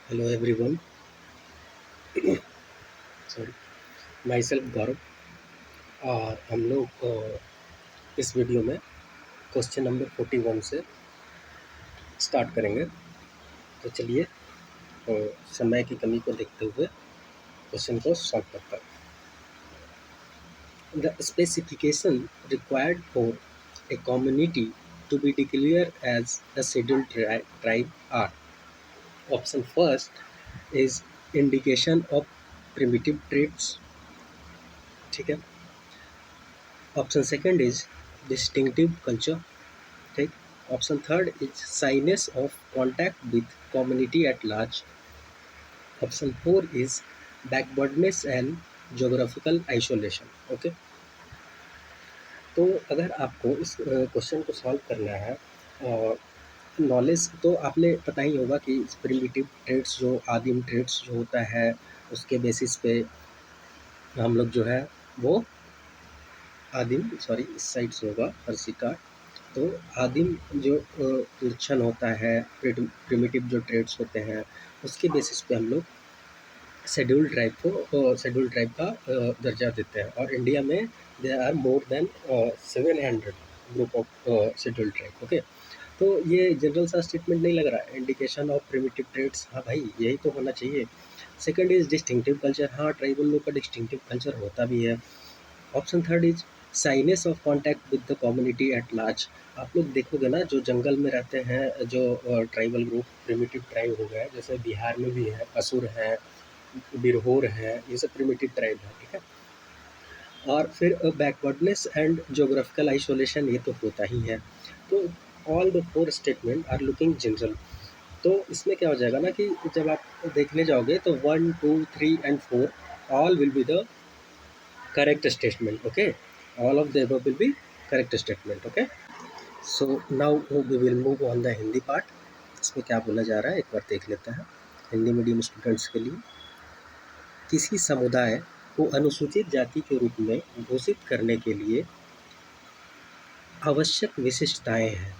Hello everyone. Sorry, my self Gaurav. और हम लोग इस वीडियो में क्वेश्चन नंबर 41 से स्टार्ट करेंगे। तो चलिए समय की कमी को देखते हुए क्वेश्चन को सॉल्व करता हूँ। The specification required for a community to be declare as a scheduled tribe are. Option first is indication of primitive traits, ठीक है। Option second is distinctive culture, ठीक। Option third is shyness of contact with community at large. Option four is backwardness and geographical isolation. Okay, तो अगर आपको इस question को solve करना है, नॉलेज तो आपने पता ही होगा कि प्रिमिटिव ट्रेड्स जो आदिम ट्रेड्स जो होता है उसके बेसिस पे हम लोग जो है वो आदिम, सॉरी इस साइड से होगा फर्सी का। तो आदिम जो लक्षण होता है, प्रिमिटिव जो ट्रेड्स होते हैं उसके बेसिस पे हम लोग शेड्यूल ट्राइब का दर्जा देते हैं। और इंडिया में there are more than 700 group of schedule tribe. Okay, तो ये जनरल सा स्टेटमेंट नहीं लग रहा है, इंडिकेशन ऑफ प्रिमिटिव ट्रेड्स, हाँ भाई यही तो होना चाहिए। सेकंड इज डिस्टिंक्टिव कल्चर, हाँ ट्राइबल लोग का डिस्टिंक्टिव कल्चर होता भी है। Option third is shyness of contact with the community at large. आप लोग देखोगे ना, जो जंगल में रहते हैं जो ट्राइबल ग्रुप, प्रिमिटिव ट्राइब हो गए, जैसे बिहार में भी है, असुर है, बिरहोर है, ये सब प्रिमिटिव ट्राइब है, ठीक है। और फिर बैकवर्डनेस एंड जोग्राफिकल आइसोलेशन, ये तो होता ही है। तो all the four statement are looking general. तो इसमें क्या हो जाएगा ना कि जब आप देखने जाओगे तो 1, 2, 3 and 4 all will be the correct statement. Okay, all of the above will be correct statement. Okay, so now we will move on the Hindi part. इसमें क्या बोला जा रहा है एक बार देख लेते हैं हिंदी मीडियम स्टूडेंट्स के लिए। किसी समुदाय को अनुसूचित जाति के रूप में घोषित करने के लिए आवश्यक विशिष्टताएं हैं।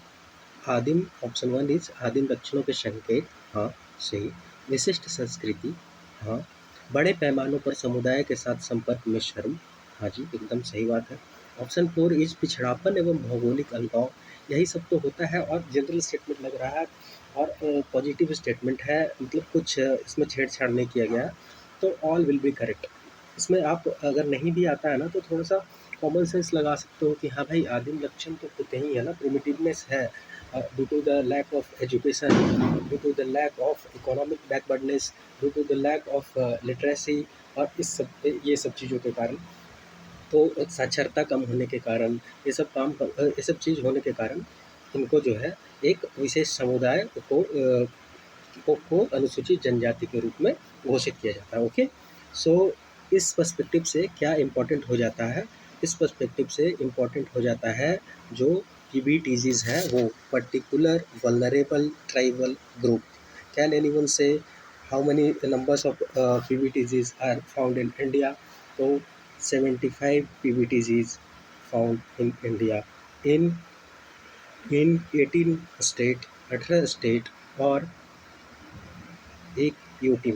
आदिम, ऑप्शन वन इज आदिम लक्षणों के संकेत, हाँ सही। विशिष्ट संस्कृति, हाँ। बड़े पैमानों पर समुदाय के साथ संपर्क में शर्म, हाँ जी एकदम सही बात है। ऑप्शन फोर इज पिछड़ापन एवं भौगोलिक अलगाव, यही सब तो होता है और जनरल स्टेटमेंट लग रहा है और पॉजिटिव स्टेटमेंट है, मतलब कुछ इसमें छेड़छाड़ नहीं किया गया है। तो ऑल विल बी करेक्ट। इसमें आप अगर नहीं भी आता है ना तो थोड़ा सा कॉमन सेंस लगा सकते हो कि हाँ भाई आदिम लक्षण तो होते ही है ना, प्रिमिटिवनेस है due to the lack of education, due to the lack of economic backwardness, due to the lack of literacy, और ये सब चीज़ों के कारण, तो साक्षरता कम होने के कारण, ये सब चीज़ होने के कारण इनको जो है एक विशेष समुदाय को अनुसूचित जनजाति के रूप में घोषित किया जाता है। ओके, सो इस पर्सपेक्टिव से क्या इम्पोर्टेंट हो जाता है, इस पर्सपेक्टिव से इम्पोर्टेंट हो जाता है जो पीबीटीजीज है वो particular vulnerable tribal group. Can anyone से how many numbers of PBTGs are found in India? तो 75 PBTGs found in India in 18 state, 18 state, और एक यूटी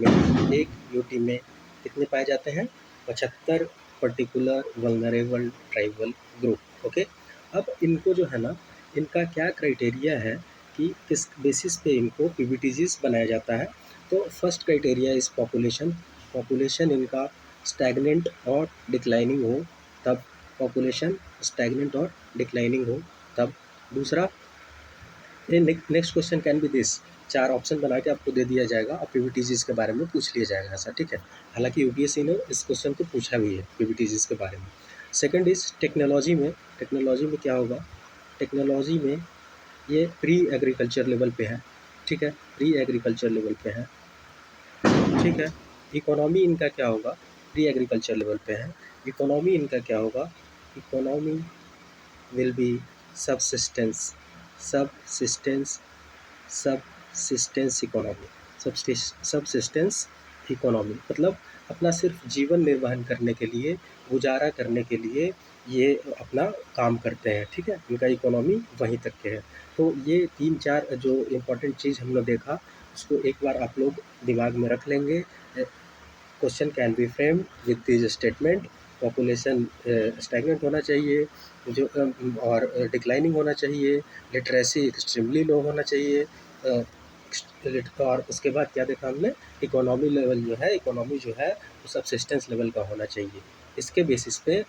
में कितने पाए जाते हैं? 75 particular vulnerable tribal group. Okay, अब इनको जो है ना, इनका क्या क्राइटेरिया है कि किस बेसिस पे इनको पीबीटीजीज बनाया जाता है। तो first criteria is population, population इनका स्टैगनेंट और डिक्लाइनिंग हो तब, पॉपुलेशन स्टैगनेंट और डिक्लाइनिंग हो तब। दूसरा, next question can be this, 4 option बना के आपको दे दिया जाएगा और पीबीटीजीज के बारे में पूछ लिया जाएगा ऐसा, ठीक है। हालांकि यूपीएससी ने इस क्वेश्चन को पूछा भी है पीबीटीजीज के बारे में। सेकंड इज टेक्नोलॉजी में, टेक्नोलॉजी में क्या होगा? टेक्नोलॉजी में ये प्री एग्रीकल्चर लेवल पे है, ठीक है, प्री एग्रीकल्चर लेवल पे है, ठीक है। इकोनॉमी इनका क्या होगा? प्री एग्रीकल्चर लेवल पे है। इकोनॉमी इनका क्या होगा? Economy will be subsistence, subsistence, subsistence economy, subsistence economy, मतलब अपना सिर्फ जीवन निर्वहन करने के लिए, गुजारा करने के लिए ये अपना काम करते हैं, ठीक है। इनका इकोनॉमी वहीं तक के है। तो ये 3-4 जो इम्पोर्टेंट चीज़ हमने देखा, उसको एक बार आप लोग दिमाग में रख लेंगे। Question can be framed with this statement: population stagnant होना चाहिए, जो और डिक्लाइनिंग होना चाहिए, लिटरेसी एक्सट्रीमली लो होना चाहिए, और उसके बाद क्या देखा हमने, इकोनॉमी लेवल जो है, इकोनॉमी जो है वो सब्सिस्टेंस लेवल का होना चाहिए। इसके बेसिस पे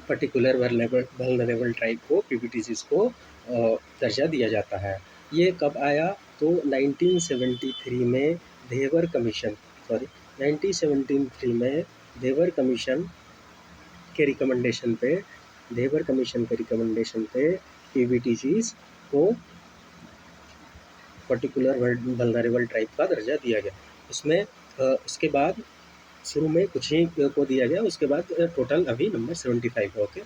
पर्टिकुलर वल्नरेबल ट्राइब को, पीवीटीसीज को दर्जा दिया जाता है। ये कब आया? तो 1973 में धेवर कमीशन, सॉरी 1973 में धेवर कमीशन के रिकमेंडेशन पे, धेवर कमीशन के रिकमेंडेशन पे पीवीटीसीज को पर्टिकुलर वल्नरेबल ट्राइब का दर्जा दिया गया। उसमें उसके बाद शुरू में कुछ ही को दिया गया, उसके बाद टोटल अभी नंबर 75 है। ओके,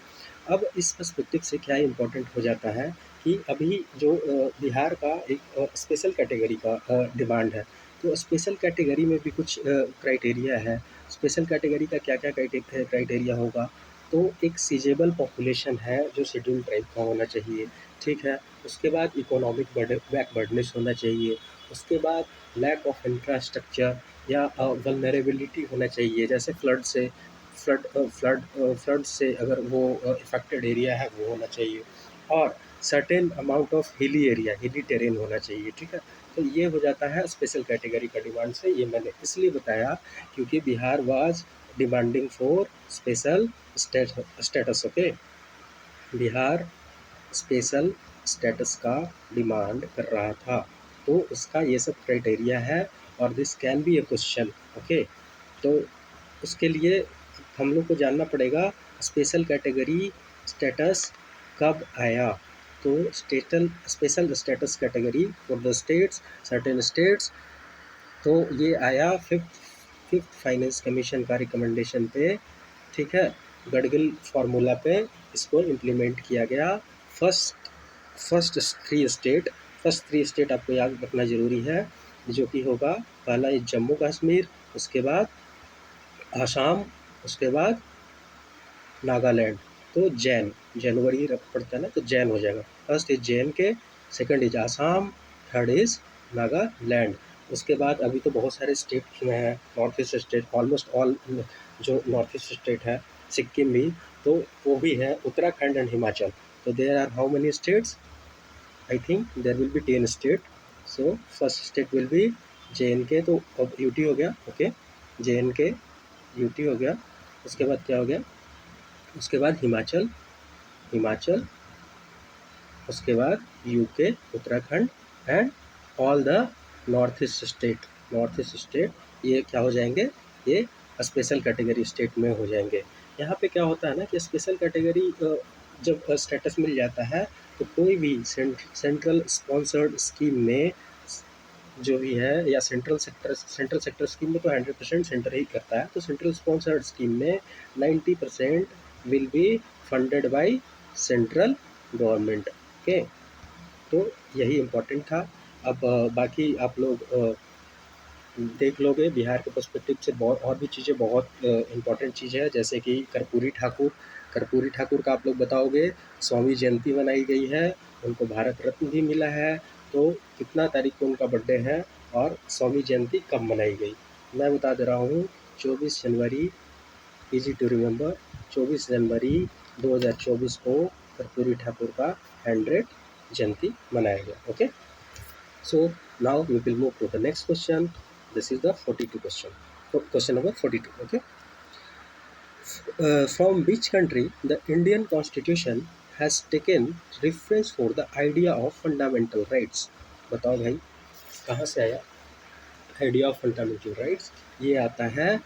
अब इस पर्सपेक्टिव से क्या इम्पोर्टेंट हो जाता है कि अभी जो बिहार का एक स्पेशल कैटेगरी का डिमांड है, तो स्पेशल कैटेगरी में भी कुछ क्राइटेरिया है। स्पेशल कैटेगरी का क्या क्या क्राइटेरिया होगा? तो एक सीजेबल पॉपुलेशन है जो शेड्यूल ट्राइब का होना चाहिए, ठीक है। उसके बाद इकोनॉमिक बैकवर्डनेस होना चाहिए। उसके बाद लैक ऑफ इंफ्रास्ट्रक्चर या वल्नरेबिलिटी होना चाहिए, जैसे फ्लड से अगर वो इफेक्टेड एरिया है वो होना चाहिए, और certain amount of hilly area, हिली टेरेन होना चाहिए, ठीक है। तो ये हो जाता है स्पेशल कैटेगरी का डिमांड से। ये मैंने इसलिए बताया क्योंकि Bihar was demanding for special status. Okay, Bihar special status का डिमांड कर रहा था, तो उसका ये सब क्राइटेरिया है, और this can be a question. Okay, तो उसके लिए हम लोग को जानना पड़ेगा स्पेशल कैटेगरी स्टेटस कब आया। तो special status category for the states, certain states, तो ये आया फिफ्थ फाइनेंस कमीशन का रिकमेंडेशन पे, ठीक है। गडगिल फार्मूला पे इसको इम्प्लीमेंट किया गया। फर्स्ट फर्स्ट थ्री स्टेट आपको याद रखना ज़रूरी है, जो कि होगा, पहला इज जम्मू कश्मीर, उसके बाद आसाम, उसके बाद नागालैंड। तो जनवरी पड़ता है ना, तो जैन हो जाएगा। फर्स्ट इज जे एंड के, second is Assam, third is Nagaland. उसके बाद अभी तो बहुत सारे स्टेट में हैं, north east state, almost all जो नॉर्थ ईस्ट स्टेट है, सिक्किम भी, तो वो भी है, उत्तराखंड एंड हिमाचल। तो there are how many states? I think there will be 10 state. So first state will be J and K, तो अब यूटी हो गया। Okay, J and K, UT हो गया। उसके बाद क्या हो गया? उसके बाद हिमाचल, हिमाचल, उसके बाद UK, Uttarakhand, and all the north east state, north east state, ये क्या हो जाएंगे? ये स्पेशल कैटेगरी स्टेट में हो जाएंगे। यहाँ पे क्या होता है ना कि स्पेशल कैटेगरी जब स्टेटस मिल जाता है, तो कोई भी सेंट्रल स्पॉन्सर्ड स्कीम में जो भी है, या सेंट्रल सेक्टर स्कीम में तो 100% सेंटर ही करता है, तो सेंट्रल स्पॉन्सर्ड स्कीम में 90% will be funded by central government. Okay, तो यही इम्पोर्टेंट था। अब बाकी आप लोग देख लोगे बिहार के पर्सपेक्टिव से, बहुत और भी चीज़ें बहुत इम्पोर्टेंट चीज़ें हैं, जैसे कि कर्पूरी ठाकुर, कर्पूरी ठाकुर का आप लोग बताओगे, स्वामी जयंती मनाई गई है, उनको भारत रत्न भी मिला है। तो कितना तारीख को उनका बर्थडे है, और स्वामी जयंती कब मनाई गई? मैं बता दे रहा हूँ, 24 जनवरी, इजी टू रिमेंबर, 24 जनवरी 2024 को कर्पूरी ठाकुर का 100 जयंती मनाया गया। Okay, so now we will move to the next question. This is the 42 question. Question number 42. Okay, from which country the Indian Constitution has taken reference for the idea of fundamental rights? बताओ भाई, कहाँ से आया idea of fundamental rights? ये आता है,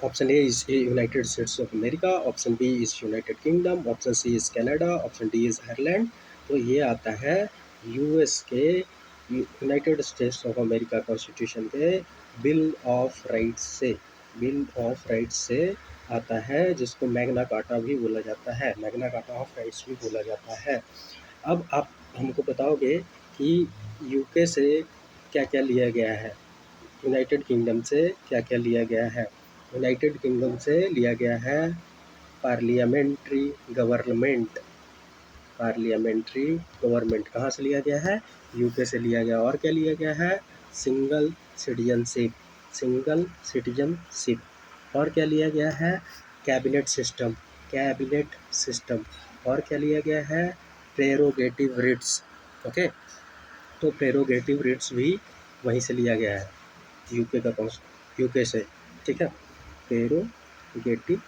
option A is United States of America, option B is United Kingdom, option C is Canada, option D is Ireland. तो ये आता है यूएस के, United States of America constitution के बिल ऑफ राइट्स से, बिल ऑफ राइट्स से आता है, जिसको मैग्ना कार्टा भी बोला जाता है, मैग्ना कार्टा ऑफ राइट्स भी बोला जाता है। अब आप हमको बताओगे कि यूके से क्या क्या लिया गया है, यूनाइटेड किंगडम से क्या क्या लिया गया है? यूनाइटेड किंगडम से लिया गया है पार्लियामेंट्री गवर्नमेंट, पार्लियामेंट्री गवर्नमेंट कहाँ से लिया गया है? यूके से लिया गया। और क्या लिया गया है? Single citizenship, single citizenship. और क्या लिया गया है? Cabinet system, cabinet system. और क्या लिया गया है? Prerogative writs. ओके, तो प्रेरोगेटिव रिट्स भी वहीं से लिया गया है, यूके का यूके से, ठीक है, प्रेरोगेटिव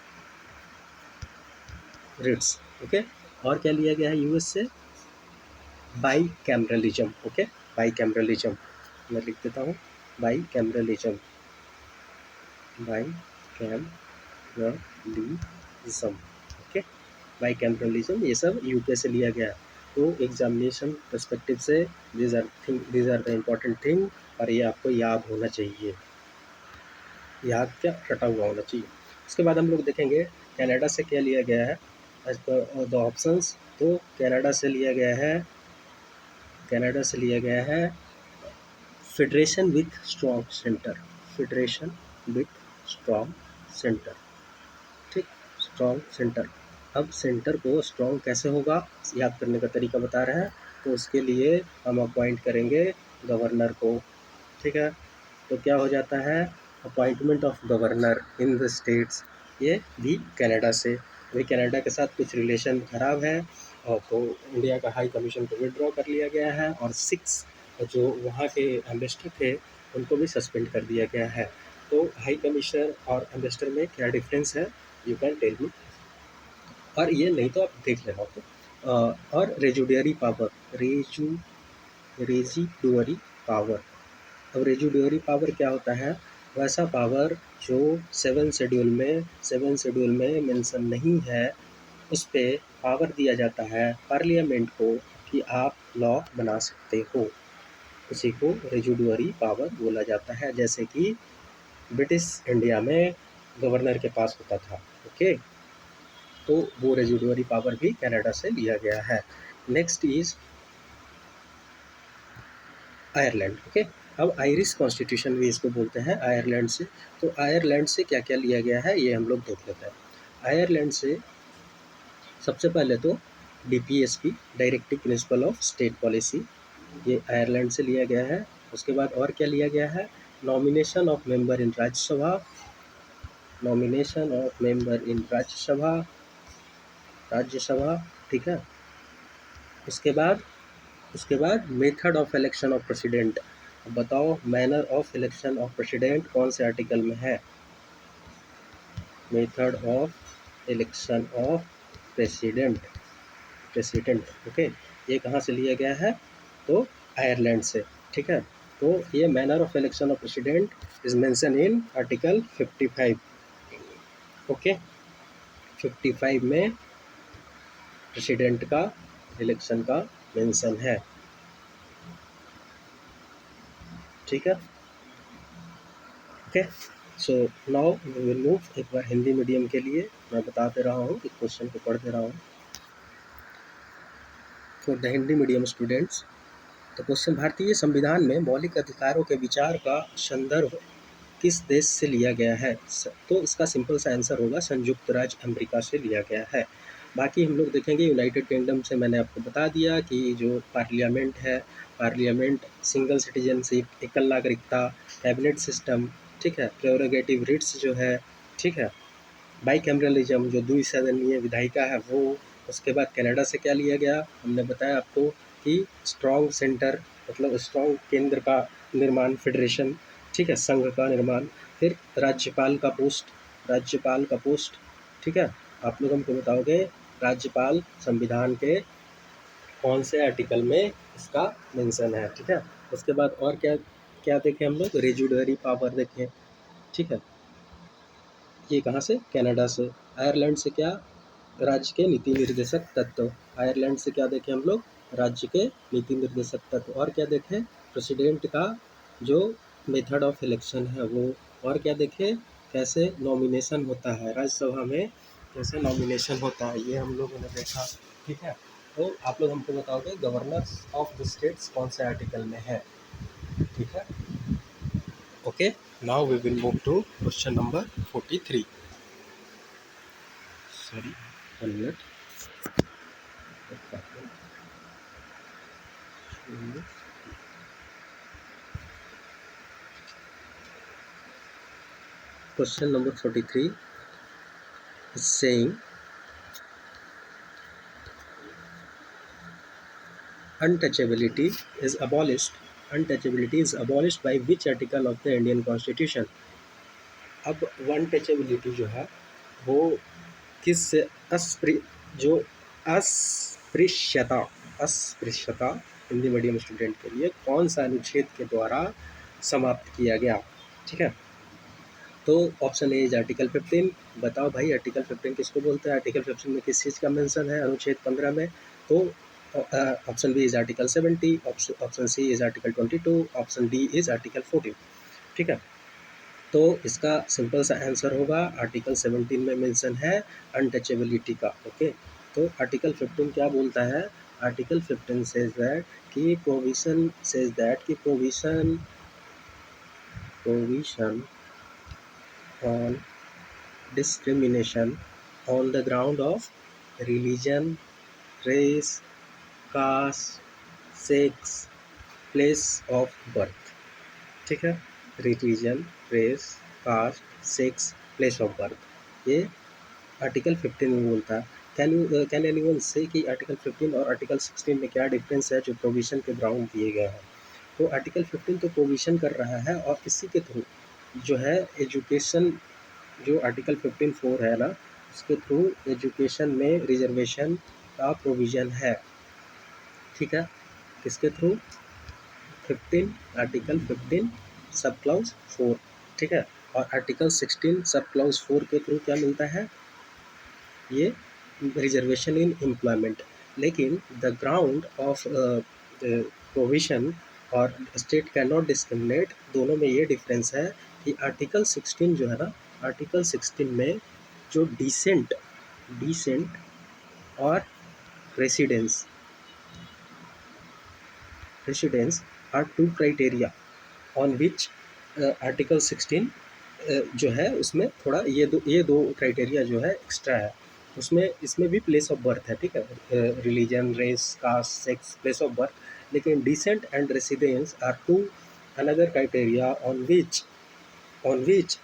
रिट्स। ओके, और क्या लिया गया है यूएस से? Bicameralism. Okay, bicameralism मैं लिख देता हूँ, bicameralism, bicameralism. Okay, bicameralism, ये सब यूके से लिया गया। तो एग्जामिनेशन पर्सपेक्टिव से these are the important thing, और ये आपको याद होना चाहिए, याद क्या, रटा हुआ होना चाहिए। उसके बाद हम लोग देखेंगे कनाडा से क्या लिया गया है एज पर द ऑप्शंस। तो कनाडा से लिया गया है, कनाडा से लिया गया है federation with strong centre, federation with strong centre, ठीक, स्ट्रॉन्ग सेंटर। अब सेंटर को स्ट्रॉन्ग कैसे होगा, याद करने का तरीका बता रहे हैं। तो उसके लिए हम अपॉइंट करेंगे गवर्नर को, ठीक है। तो क्या हो जाता है? Appointment of governor in the states, ये भी कनाडा से। वही कनाडा के साथ कुछ रिलेशन खराब है, और तो इंडिया का हाई कमीशन को विड्रॉ कर लिया गया है, और 6 जो वहाँ के एम्बेसडर थे उनको भी सस्पेंड कर दिया गया है। तो हाई कमिश्नर और एम्बेसडर में क्या डिफरेंस है, यू कैन टेल मी। और ये नहीं तो आप देख लेना। तो और रेजुडियरी पावर, रेजिडुअरी पावर। अब रेजिडुअरी पावर क्या होता है? वैसा पावर जो 7 शेड्यूल में मेंशन नहीं है, उस पे पावर दिया जाता है पार्लियामेंट को कि आप लॉ बना सकते हो। उसी को रेजिडुअरी पावर बोला जाता है, जैसे कि ब्रिटिश इंडिया में गवर्नर के पास होता था। ओके, तो वो रेजिडुअरी पावर भी कनाडा से लिया गया है। Next is Ireland. ओके, अब आयरिश कॉन्स्टिट्यूशन भी इसको बोलते हैं आयरलैंड से। तो आयरलैंड से क्या क्या लिया गया है ये हम लोग देख लेते हैं। आयरलैंड से सबसे पहले तो DPSP, directive principle of state policy, ये आयरलैंड से लिया गया है। उसके बाद और क्या लिया गया है? Nomination of member in Rajya Sabha, nomination of member in Rajya Sabha, Rajya Sabha, ठीक है। उसके बाद method of election of president. अब बताओ manner of election of president कौन से आर्टिकल में है? Method of election of president, president. Okay, ये कहाँ से लिया गया है? तो आयरलैंड से, ठीक है। तो ये manner of election of president is mention in article 55। Okay, 55 में प्रेसिडेंट का इलेक्शन का मेंशन है, ठीक है। Okay, so now we will move. एक बार हिंदी मीडियम के लिए मैं बता दे रहा हूँ, एक क्वेश्चन को पढ़ दे रहा हूँ for the Hindi medium students. तो क्वेश्चन, भारतीय संविधान में मौलिक अधिकारों के विचार का संदर्भ किस देश से लिया गया है? तो इसका सिंपल सा आंसर होगा संयुक्त राज्य अमेरिका से लिया गया है। बाकी हम लोग देखेंगे यूनाइटेड किंगडम से। मैंने आपको बता दिया कि जो पार्लियामेंट है, पार्लियामेंट, सिंगल सिटीजनशिप, एकल नागरिकता, कैबिनेट सिस्टम, ठीक है, प्रेरोगेटिव रिट्स जो है, ठीक है, बाईकैमरलिज्म जो द्विसदनीय विधायिका है वो। उसके बाद कनाडा से क्या लिया गया, हमने बताया आपको कि स्ट्रॉन्ग सेंटर, मतलब स्ट्रॉन्ग केंद्र का निर्माण, फेडरेशन, ठीक है, संघ का निर्माण। फिर राज्यपाल का पोस्ट, राज्यपाल का पोस्ट, ठीक है। आप लोग हमको बताओगे राज्यपाल संविधान के कौन से आर्टिकल में इसका मेंशन है, ठीक है। उसके बाद और क्या क्या देखें हम लोग? रेजुडरी पावर देखें, ठीक है। ये कहाँ से? कनाडा से। आयरलैंड से क्या? राज्य के नीति निर्देशक तत्व। आयरलैंड से क्या देखें हम लोग? राज्य के नीति निर्देशक तत्व। और क्या देखें? प्रेसिडेंट का जो मेथड ऑफ इलेक्शन है वो। और क्या देखें? कैसे नॉमिनेशन होता है राज्यसभा में, कैसे नॉमिनेशन होता है, ये हम लोगों ने देखा, ठीक है। तो आप लोग हमको बताओगे गवर्नर्स ऑफ द स्टेट्स कौन से आर्टिकल में है, ठीक है। Okay, now we will move to question number 43। Sorry, 1 minute. Question number 43 is saying untouchability is abolished. Untouchability is abolished by which article of the Indian Constitution? अब one touchability जो है वो किस जो अस्पृश्यता अस्पृश्यता हिंदी मीडियम स्टूडेंट के लिए कौन सा अनुच्छेद के द्वारा समाप्त किया गया? ठीक है, तो ऑप्शन ए इज आर्टिकल 15। बताओ भाई आर्टिकल 15 किसको बोलते हैं? आर्टिकल 15 में किस चीज़ का मेंशन है अनुच्छेद 15 में? तो option B is article 70, option C is article 22, option D is article 14। ठीक है, तो इसका सिंपल सा आंसर होगा आर्टिकल 17 में मेंशन है अनटचेबिलिटी का। ओके, तो आर्टिकल 15 क्या बोलता है? आर्टिकल 15 सेज दैट कि provision on discrimination on the ground of religion, race, caste, sex, place of birth। ठीक है, religion, race, caste, sex, place of birth, ये आर्टिकल 15 में बोलता है। कैन एनीवन से कि आर्टिकल 15 और आर्टिकल 16 में क्या डिफरेंस है जो प्रोविजन के ग्राउंड दिए गए हैं? तो आर्टिकल 15 तो प्रोविजन कर रहा है और इसी के थ्रू जो है एजुकेशन, जो आर्टिकल 15(4) है ना, उसके थ्रू एजुकेशन में रिजर्वेशन का प्रोविज़न है। ठीक है, किसके थ्रू? 15 आर्टिकल 15 सब क्लाउज 4। ठीक है, और आर्टिकल 16 सब क्लाउज 4 के थ्रू क्या मिलता है? ये रिजर्वेशन इन एम्प्लॉयमेंट। लेकिन द ग्राउंड ऑफ प्रोविजन और स्टेट कैन नॉट डिस्क्रिमिनेट, दोनों में ये डिफरेंस है कि आर्टिकल 16 जो है ना, आर्टिकल 16 में जो डिसेंट और residence are two criteria on which article 16 जो है उसमें थोड़ा ये दो क्राइटेरिया जो है एक्स्ट्रा है उसमें। इसमें भी प्लेस ऑफ बर्थ है। ठीक है, religion, race, caste, sex, place of birth, लेकिन descent and residence are two another criteria on which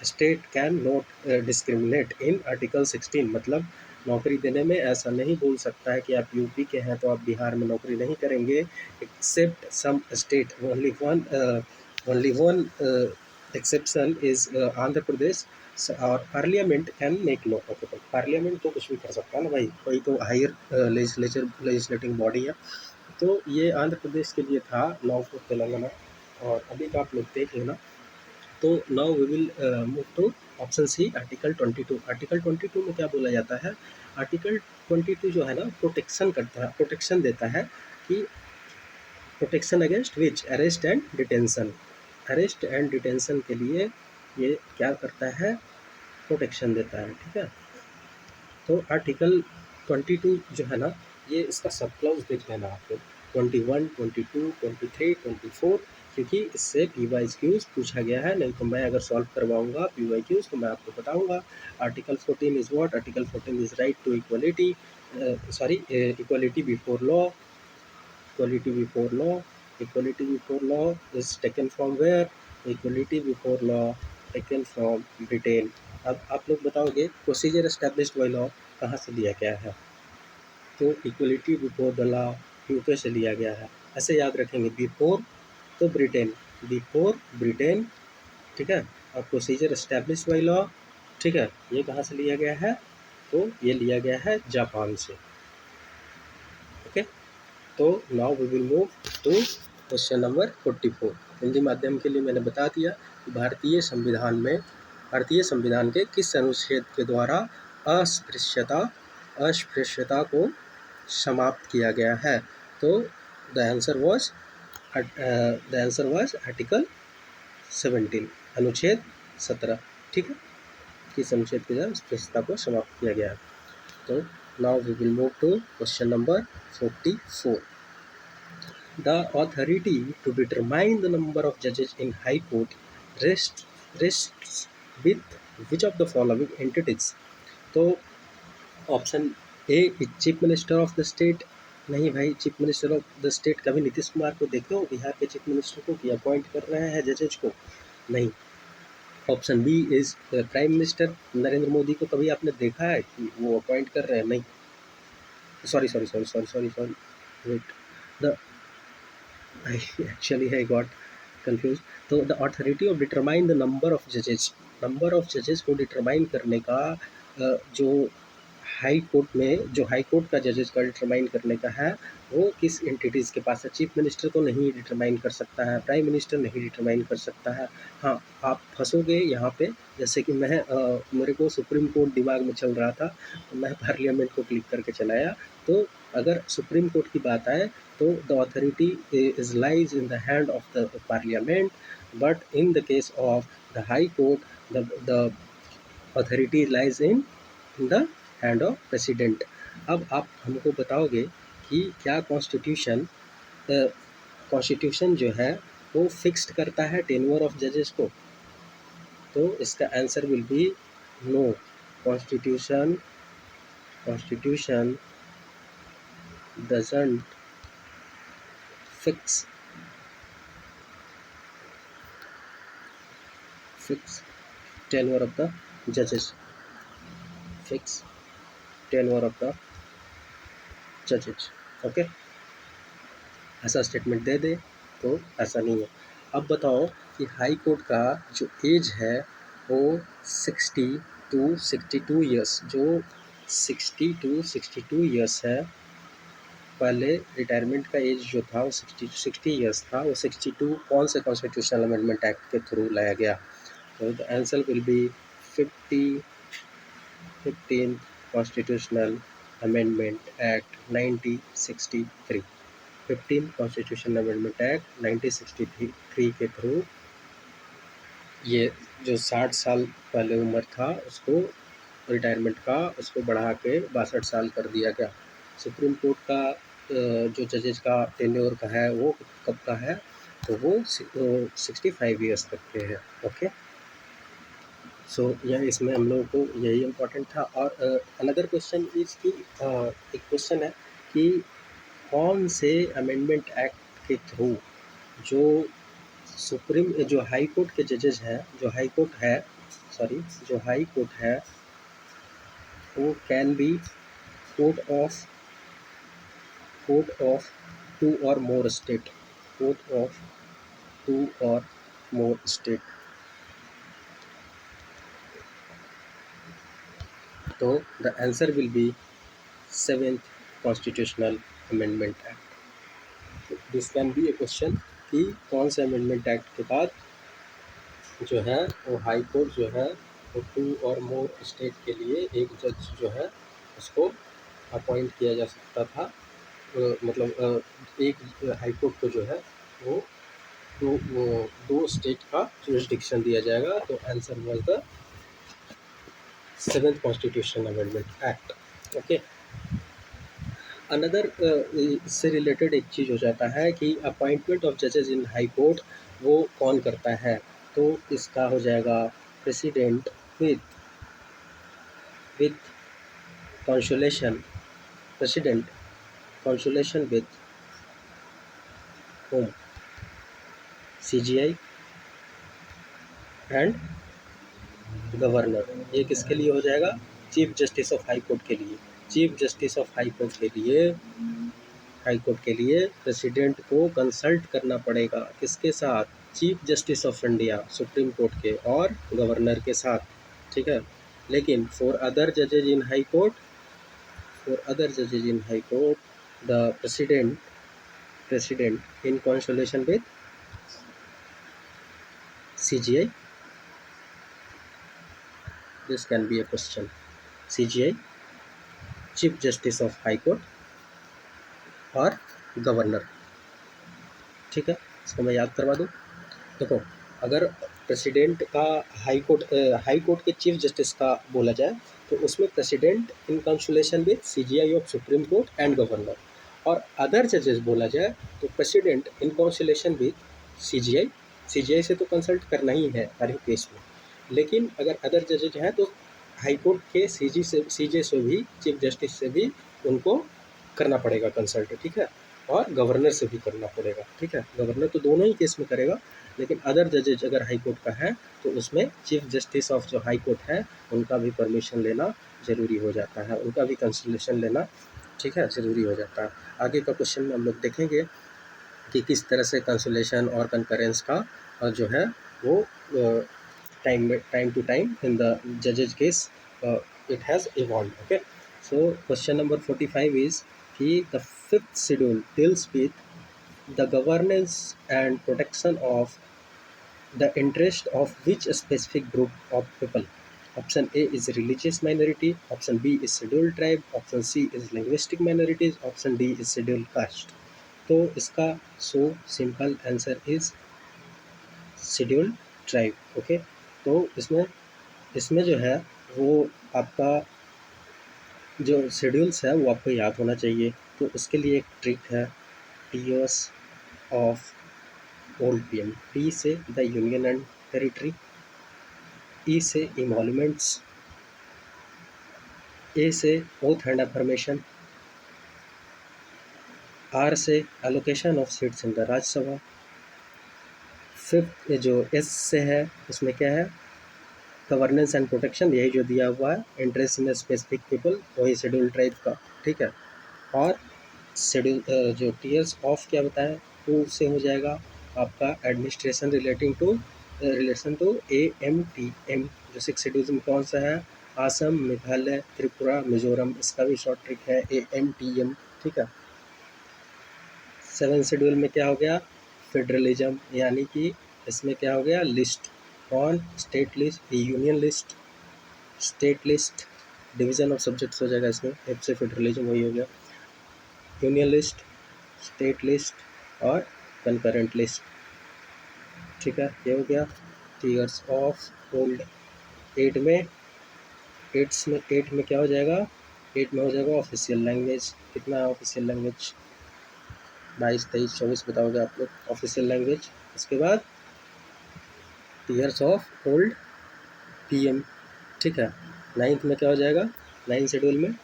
state can not discriminate in article 16। मतलब नौकरी देने में ऐसा नहीं बोल सकता है कि आप यूपी के हैं तो आप बिहार में नौकरी नहीं करेंगे, except some state. Only one exception is Andhra Pradesh. और parliament can make law. Okay, तो पार्लियामेंट तो कुछ भी कर सकता है ना भाई, कोई तो हायर लेजिस्लेटिव बॉडी है। तो ये आंध्र प्रदेश के लिए था, लॉ ऑफ तेलंगाना। और अभी का आप लोग देख लेना। तो now we will move to option C, article 22। Article 22 में क्या बोला जाता है? आर्टिकल 22 जो है ना, प्रोटेक्शन देता है कि protection against which? Arrest and detention. Arrest and detention के लिए ये क्या करता है? प्रोटेक्शन देता है। ठीक है, तो आर्टिकल 22 जो है ना, ये इसका सब क्लॉज देख लेना आप लोग, 21, 22, 23, 24, क्योंकि इससे PYQs पूछा गया है। नहीं तो मैं अगर सॉल्व करवाऊंगा PYQs तो मैं आपको बताऊंगा। Article 14 is what? Article 14 is right to equality, equality before law. Equality before law, equality before law is taken from where? Equality before law taken from Britain. अब आप लोग बताओगे प्रोसीजर एस्टैब्लिश्ड बाय लॉ कहाँ से लिया गया है? तो equality before the law UK से लिया गया है। ऐसे याद रखेंगे, बिफोर तो ब्रिटेन, बिफोर ब्रिटेन। ठीक है, और प्रोसीजर एस्टैब्लिश्ड बाय लॉ, ठीक है, ये कहाँ से लिया गया है? तो ये लिया गया है जापान से। ओके, तो now we will move to question number 44। Hindi माध्यम के लिए मैंने बता दिया कि भारतीय संविधान के किस अनुच्छेद के द्वारा अस्पृश्यता को समाप्त किया गया है? तो द आंसर वाज आर्टिकल 17, अनुच्छेद 17। ठीक है, किस अनुच्छेद के द्वारा अस्पृश्यता को समाप्त किया गया है? तो now we will move to question number 44। The authority to determine the number of judges in High Court rests with which of the following entities? तो option A is chief minister of the state, नहीं भाई, chief minister of the state कभी नीतीश कुमार को देखे हो बिहार के chief minister को कि अपॉइंट कर रहे हैं जजेज को? नहीं। Option B is prime minister Narendra Modi को कभी आपने देखा है कि वो अपॉइंट कर रहे हैं? नहीं। Sorry sorry sorry sorry sorry sorry, wait, the I actually I got confused. तो द authority of determine the number of जजेस को डिटरमाइन करने का जो हाई कोर्ट का जजेस का डिटरमाइन करने का है, वो किस एंटिटीज़ के पास है? चीफ मिनिस्टर तो नहीं डिटरमाइन कर सकता है, प्राइम मिनिस्टर नहीं डिटरमाइन कर सकता है। हाँ, आप फंसोगे यहाँ पे, जैसे कि मेरे को सुप्रीम कोर्ट दिमाग में चल रहा था, तो मैं पार्लियामेंट को क्लिक करके चलाया। तो अगर सुप्रीम कोर्ट की बात आए तो द authority is lies in the hand of the parliament, but in the case of the high court the authority lies in the hand of president. अब आप हमको बताओगे कि क्या कॉन्स्टिट्यूशन जो है वो फिक्स्ड करता है टेन्योर ऑफ जजेस को? तो इसका answer will be no. Constitution constitution doesn't fix fix tenure of the जजेस, फिक्स टेन्योर ऑफ द जजेस। ओके, ऐसा स्टेटमेंट दे दे तो ऐसा नहीं है। अब बताओ कि हाई कोर्ट का जो एज है वो 60 to 62 ईयर्स, जो 60 to 62 ईयर्स है। पहले रिटायरमेंट का एज जो था वो 60 ईयर्स था, वो 62 कौन से कॉन्स्टिट्यूशनल अमेंडमेंट एक्ट के थ्रू लाया गया? तो the answer will B 15 constitutional amendment act 1963। 15 constitution amendment act 1963 के थ्रू ये जो 60 साल पहले उम्र था उसको रिटायरमेंट का, उसको बढ़ा के 62 साल कर दिया गया। सुप्रीम कोर्ट का जो जजेस का टेन्योर का है वो कब का है? तो वो 65 ईयर्स तक के है। ओके, सो यह इसमें हम लोगों को यही इम्पोर्टेंट था। और अनदर क्वेश्चन इज कि एक क्वेश्चन है कि कौन से अमेंडमेंट एक्ट के थ्रू जो जो हाई कोर्ट के जजेस हैं, जो हाई कोर्ट है वो can be court of two or more state, court of two or more state. तो the answer will be 7th constitutional amendment act. This can be a question कि कौन से अमेंडमेंट एक्ट के बाद जो है वो हाई कोर्ट जो है वो टू और मोर स्टेट के लिए एक जज जो है उसको अपॉइंट किया जा सकता था। एक हाई कोर्ट को जो है वो दो स्टेट का जुरिस्डिक्शन दिया जाएगा। तो answer was the 7th constitution amendment act. Okay, another इससे रिलेटेड एक चीज़ हो जाता है कि अपॉइंटमेंट ऑफ जजेस इन हाई कोर्ट वो कौन करता है? तो इसका हो जाएगा president with consultation president consultation with whom? CGI and governor. ये किसके लिए हो जाएगा? Chief justice of high court के लिए। Chief justice of high court के लिए प्रेसिडेंट को कंसल्ट करना पड़ेगा किसके साथ? Chief justice of India supreme court के और गवर्नर के साथ, ठीक है। लेकिन फॉर अदर जजेज in high court the president in consultation with CGI. This can be a question. CGI, Chief Justice of High Court और गवर्नर, ठीक है। इसको मैं याद करवा दूँ। देखो, अगर प्रेसिडेंट का हाई कोर्ट के चीफ जस्टिस का बोला जाए तो उसमें president in consultation with CGI of supreme court and governor, और अदर जजेस बोला जाए तो president in consultation with CGI से तो कंसल्ट करना ही है हर एक केस में। लेकिन अगर अदर जजेज हैं तो हाई कोर्ट के CJ से भी, चीफ जस्टिस से भी उनको करना पड़ेगा कंसल्ट, ठीक है, और गवर्नर से भी करना पड़ेगा, ठीक है। गवर्नर तो दोनों ही केस में करेगा, लेकिन अदर जजेज अगर हाई कोर्ट का है तो उसमें चीफ जस्टिस ऑफ जो हाई कोर्ट है उनका भी परमिशन लेना ज़रूरी हो जाता है, उनका भी कंसल्टेशन लेना, ठीक है, ज़रूरी हो जाता है। आगे का क्वेश्चन में हम लोग देखेंगे कि किस तरह से कंसोलेशन और कंकरेंस का जो है वो time to time in the जजेज case it has evolve. Okay, so question number 45 is कि the fifth schedule deals with the governance and protection of the interest of which specific group of people. Option A is religious minority, option B is scheduled tribe, option C is linguistic minorities, option D is scheduled caste. तो इसका so simple answer is scheduled tribe. Okay, तो इसमें इसमें जो है वो आपका जो शेड्यूल्स है वो आपको याद होना चाहिए। तो उसके लिए एक ट्रिक है, TOS of old PM. T से द यूनियन एंड टेरिटरी, ई से इमोल्यूमेंट्स, ए से ओथ एंड अफर्मेशन, आर से allocation of seats in the Rajya Sabha, fifth जो एस से है उसमें क्या है, गवर्नेंस एंड प्रोटेक्शन, यही जो दिया हुआ है, इंटरेस्ट इन स्पेसिफिक पीपल, वही शेड्यूल ट्राइब का, ठीक है। और शेड्यूल जो टीयर्स ऑफ क्या बताया, टू से हो जाएगा आपका एडमिनिस्ट्रेशन रिलेशन टू AMTM। जो सिक्स शेड्यूल्स में कौन सा है, आसम, मेघालय, त्रिपुरा, मिजोरम, इसका भी शॉर्ट ट्रिक है AMTM, ठीक है। सेवन शेड्यूल में क्या हो गया, फेडरलिज्म, यानी कि इसमें क्या हो गया, लिस्ट, कौन, state list, union list, state list, division of subjects हो जाएगा इसमें, एफ से फेडरलिज्म वही हो गया, यूनियन लिस्ट, स्टेट लिस्ट और कंकरेंट लिस्ट, ठीक है, ये हो गया टीयर्स ऑफ ओल्ड। एट में क्या हो जाएगा, एट में हो जाएगा ऑफिशियल लैंग्वेज। कितना है ऑफिशियल लैंग्वेज, 22, 23, 24 बताओगे आप लोग ऑफिशियल लैंग्वेज। इसके बाद टीयर्स ऑफ ओल्ड पीएम, ठीक है। नाइन्थ में क्या हो जाएगा, नाइन्थ शेड्यूल में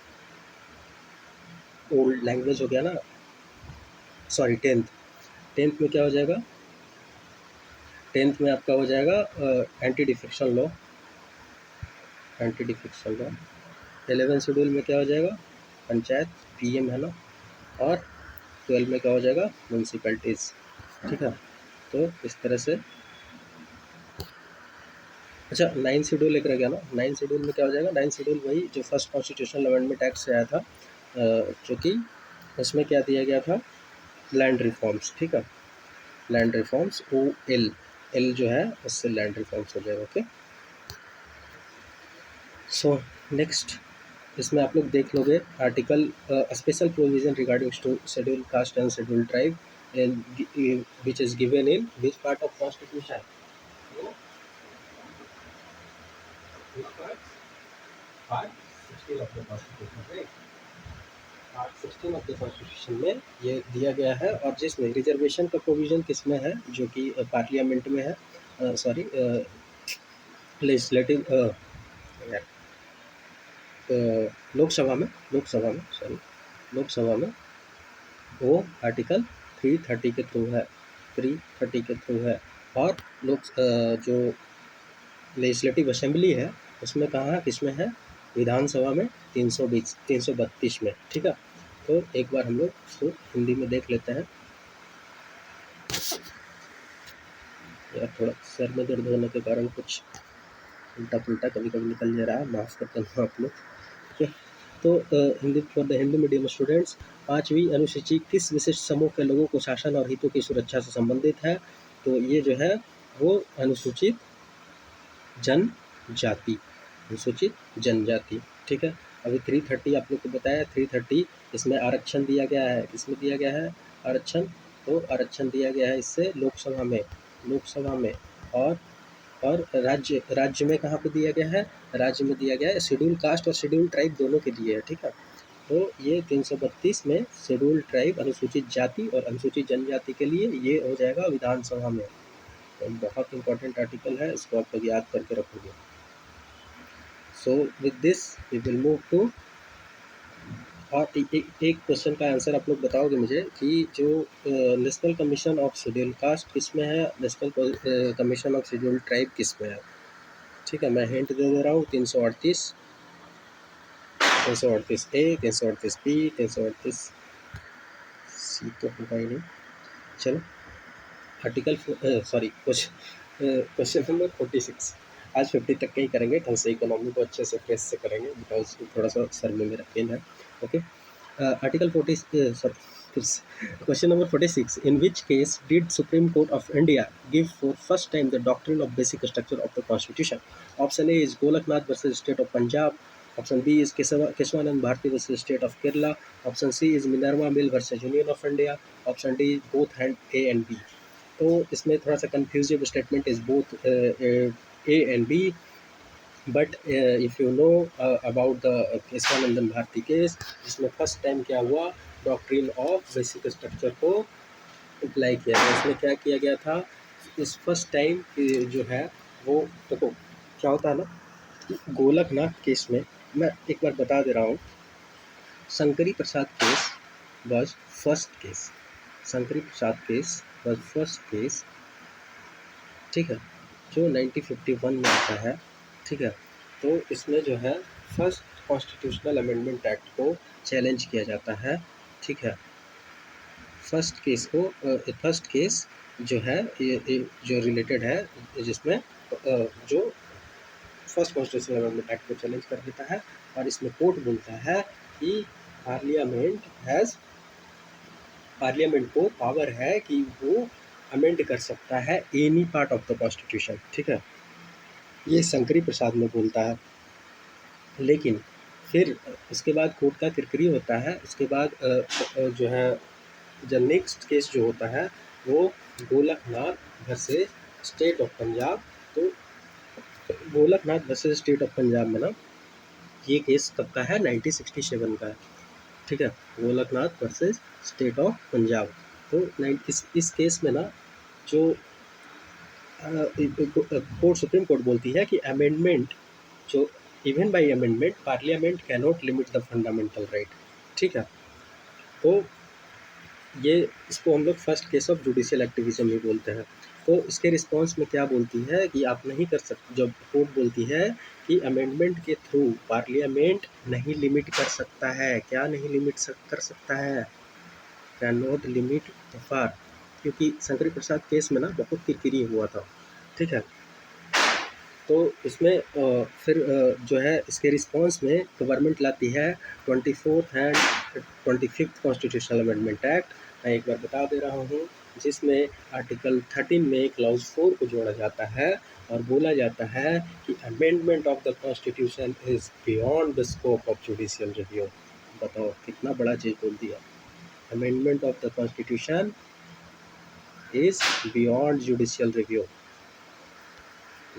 ओल्ड लैंग्वेज हो गया ना, सॉरी टेंथ, टेंथ में क्या हो जाएगा, टेंथ में आपका हो जाएगा anti defection law, anti defection law. 11 schedule में क्या हो जाएगा, पंचायत, पीएम है ना, और 12 में क्या हो जाएगा, म्यूनसिपैलिटीज़, ठीक है। तो इस तरह से, अच्छा 9 शेड्यूल एक रह गया ना, 9 शेड्यूल में क्या हो जाएगा, 9 शेड्यूल वही जो फर्स्ट कॉन्स्टिट्यूशनल अमेंडमेंट एक्ट से आया था, जो कि उसमें क्या दिया गया था, लैंड रिफॉर्म्स, ठीक है, लैंड रिफॉर्म्स, OL, एल जो है उससे लैंड रिफॉर्म्स हो जाएगा। ओके, सो नेक्स्ट इसमें आप लोग देख लोगे article special provision regarding schedule caste and schedule tribe which is given in which part of constitution, part 16 of the constitution, right, part 16 of the constitution में ये दिया गया है, और जिसमें रिजर्वेशन का प्रोविज़न किसमें है, जो कि पार्लियामेंट में है, सॉरी लेजिस्लेटिव लोकसभा में वो आर्टिकल 330 के थ्रू है, 330 के थ्रू है। और जो लेजिस्लेटिव असेंबली है उसमें कहाँ है, किसमें है, विधानसभा में 320 332 में, ठीक है। तो एक बार हम लोग इसको हिंदी में देख लेते हैं। यार थोड़ा सर में दर्द होने के कारण कुछ उल्टा पुल्टा कभी कभी निकल जा रहा है, माफ़ कर देना आप लोग, ठीक है। तो Hindi for the Hindi medium students, 5वीं अनुसूची किस विशिष्ट समूह के लोगों को शासन और हितों की सुरक्षा से संबंधित है, तो ये जो है वो अनुसूचित जनजाति, अनुसूचित जनजाति, ठीक है। अभी 330 आप लोग को बताया, 330 इसमें आरक्षण दिया गया है, इसमें दिया गया है आरक्षण, तो आरक्षण दिया गया है इससे लोकसभा में और राज्य में कहाँ पे दिया गया है, राज्य में दिया गया है शेड्यूल कास्ट और शेड्यूल ट्राइब दोनों के लिए है, ठीक है। तो ये 332 में शेड्यूल ट्राइब अनुसूचित जाति और अनुसूचित जनजाति के लिए ये हो जाएगा विधानसभा में। तो बहुत इंपॉर्टेंट आर्टिकल है, इसको आप लोग याद करके रखोगे। So with this we will move to और एक क्वेश्चन का आंसर आप लोग बताओगे मुझे कि जो national commission of schedule caste किस में है, national commission of schedule tribe किस में है। ठीक है, मैं हिंट दे रहा हूँ, 338, 338 ए, 338 बी, 338 सी तो होगा ही नहीं। चलो आर्टिकल सॉरी क्वेश्चन नंबर 46। आज 50 तक के ही करेंगे, ढंग से इकोनॉमी को अच्छे से फ्रेश से करेंगे, बिकॉज थोड़ा सा सर में मेरा पेन है। Okay, article 40 sorry question number 46, in which case did supreme court of India give for first time the doctrine of basic structure of the constitution. Option A is Golaknath versus state of Punjab, option B is Kesavananda Bharati versus state of Kerala, option C is Minerva mill versus union of India, option D both and A and B. तो इसमें थोड़ा सा confusive statement is both A and b, but if you know about the Kesavananda Bharati case, जिसमें first time क्या हुआ, doctrine of basic structure को apply किया गया। इसमें क्या किया गया था, इस फर्स्ट टाइम जो है वो, देखो क्या होता है ना, गोलकनाथ केस में मैं एक बार बता दे रहा हूँ, Shankari Prasad case was first case, Shankari Prasad case was first case, ठीक है, जो 1951 में आता है। ठीक है, तो इसमें जो है फर्स्ट कॉन्स्टिट्यूशनल अमेंडमेंट एक्ट को चैलेंज किया जाता है। ठीक है, फर्स्ट केस को फर्स्ट केस जो है ये जो रिलेटेड है, जिसमें जो फर्स्ट कॉन्स्टिट्यूशनल अमेंडमेंट एक्ट को चैलेंज कर देता है, और इसमें कोर्ट बोलता है कि पार्लियामेंट को पावर है कि वो अमेंड कर सकता है any part of the constitution. ठीक है, ये शंकरी प्रसाद में बोलता है। लेकिन फिर उसके बाद कोर्ट का किरकिरी होता है, उसके बाद जो है जो नेक्स्ट केस जो होता है वो Golaknath versus state of Punjab. तो Golaknath versus state of Punjab में ना, ये केस कब का है, 1967 का है। ठीक है, Golaknath versus state of Punjab. तो इस केस में ना, जो कोर्ट सुप्रीम कोर्ट बोलती है कि अमेंडमेंट जो even by amendment parliament cannot limit the fundamental right. ठीक है, तो ये इसको हम लोग first case of judicial activism भी बोलते हैं। तो इसके रिस्पॉन्स में क्या बोलती है कि आप नहीं कर सकते, जब कोर्ट बोलती है कि अमेंडमेंट के थ्रू पार्लियामेंट नहीं लिमिट कर सकता है, क्या नहीं कर सकता है, can not limit the far, क्योंकि शंकरी प्रसाद केस में ना बहुत किरकिरी हुआ था। ठीक है, तो इसमें फिर जो है इसके रिस्पॉन्स में गवर्नमेंट लाती है 24th and 25th constitutional amendment act. मैं एक बार बता दे रहा हूँ, जिसमें आर्टिकल 13 में क्लॉज 4 को जोड़ा जाता है और बोला जाता है कि amendment of the constitution is beyond the scope of judicial review. बताओ कितना बड़ा चीज़ बोल दिया, amendment of the constitution is beyond judicial review,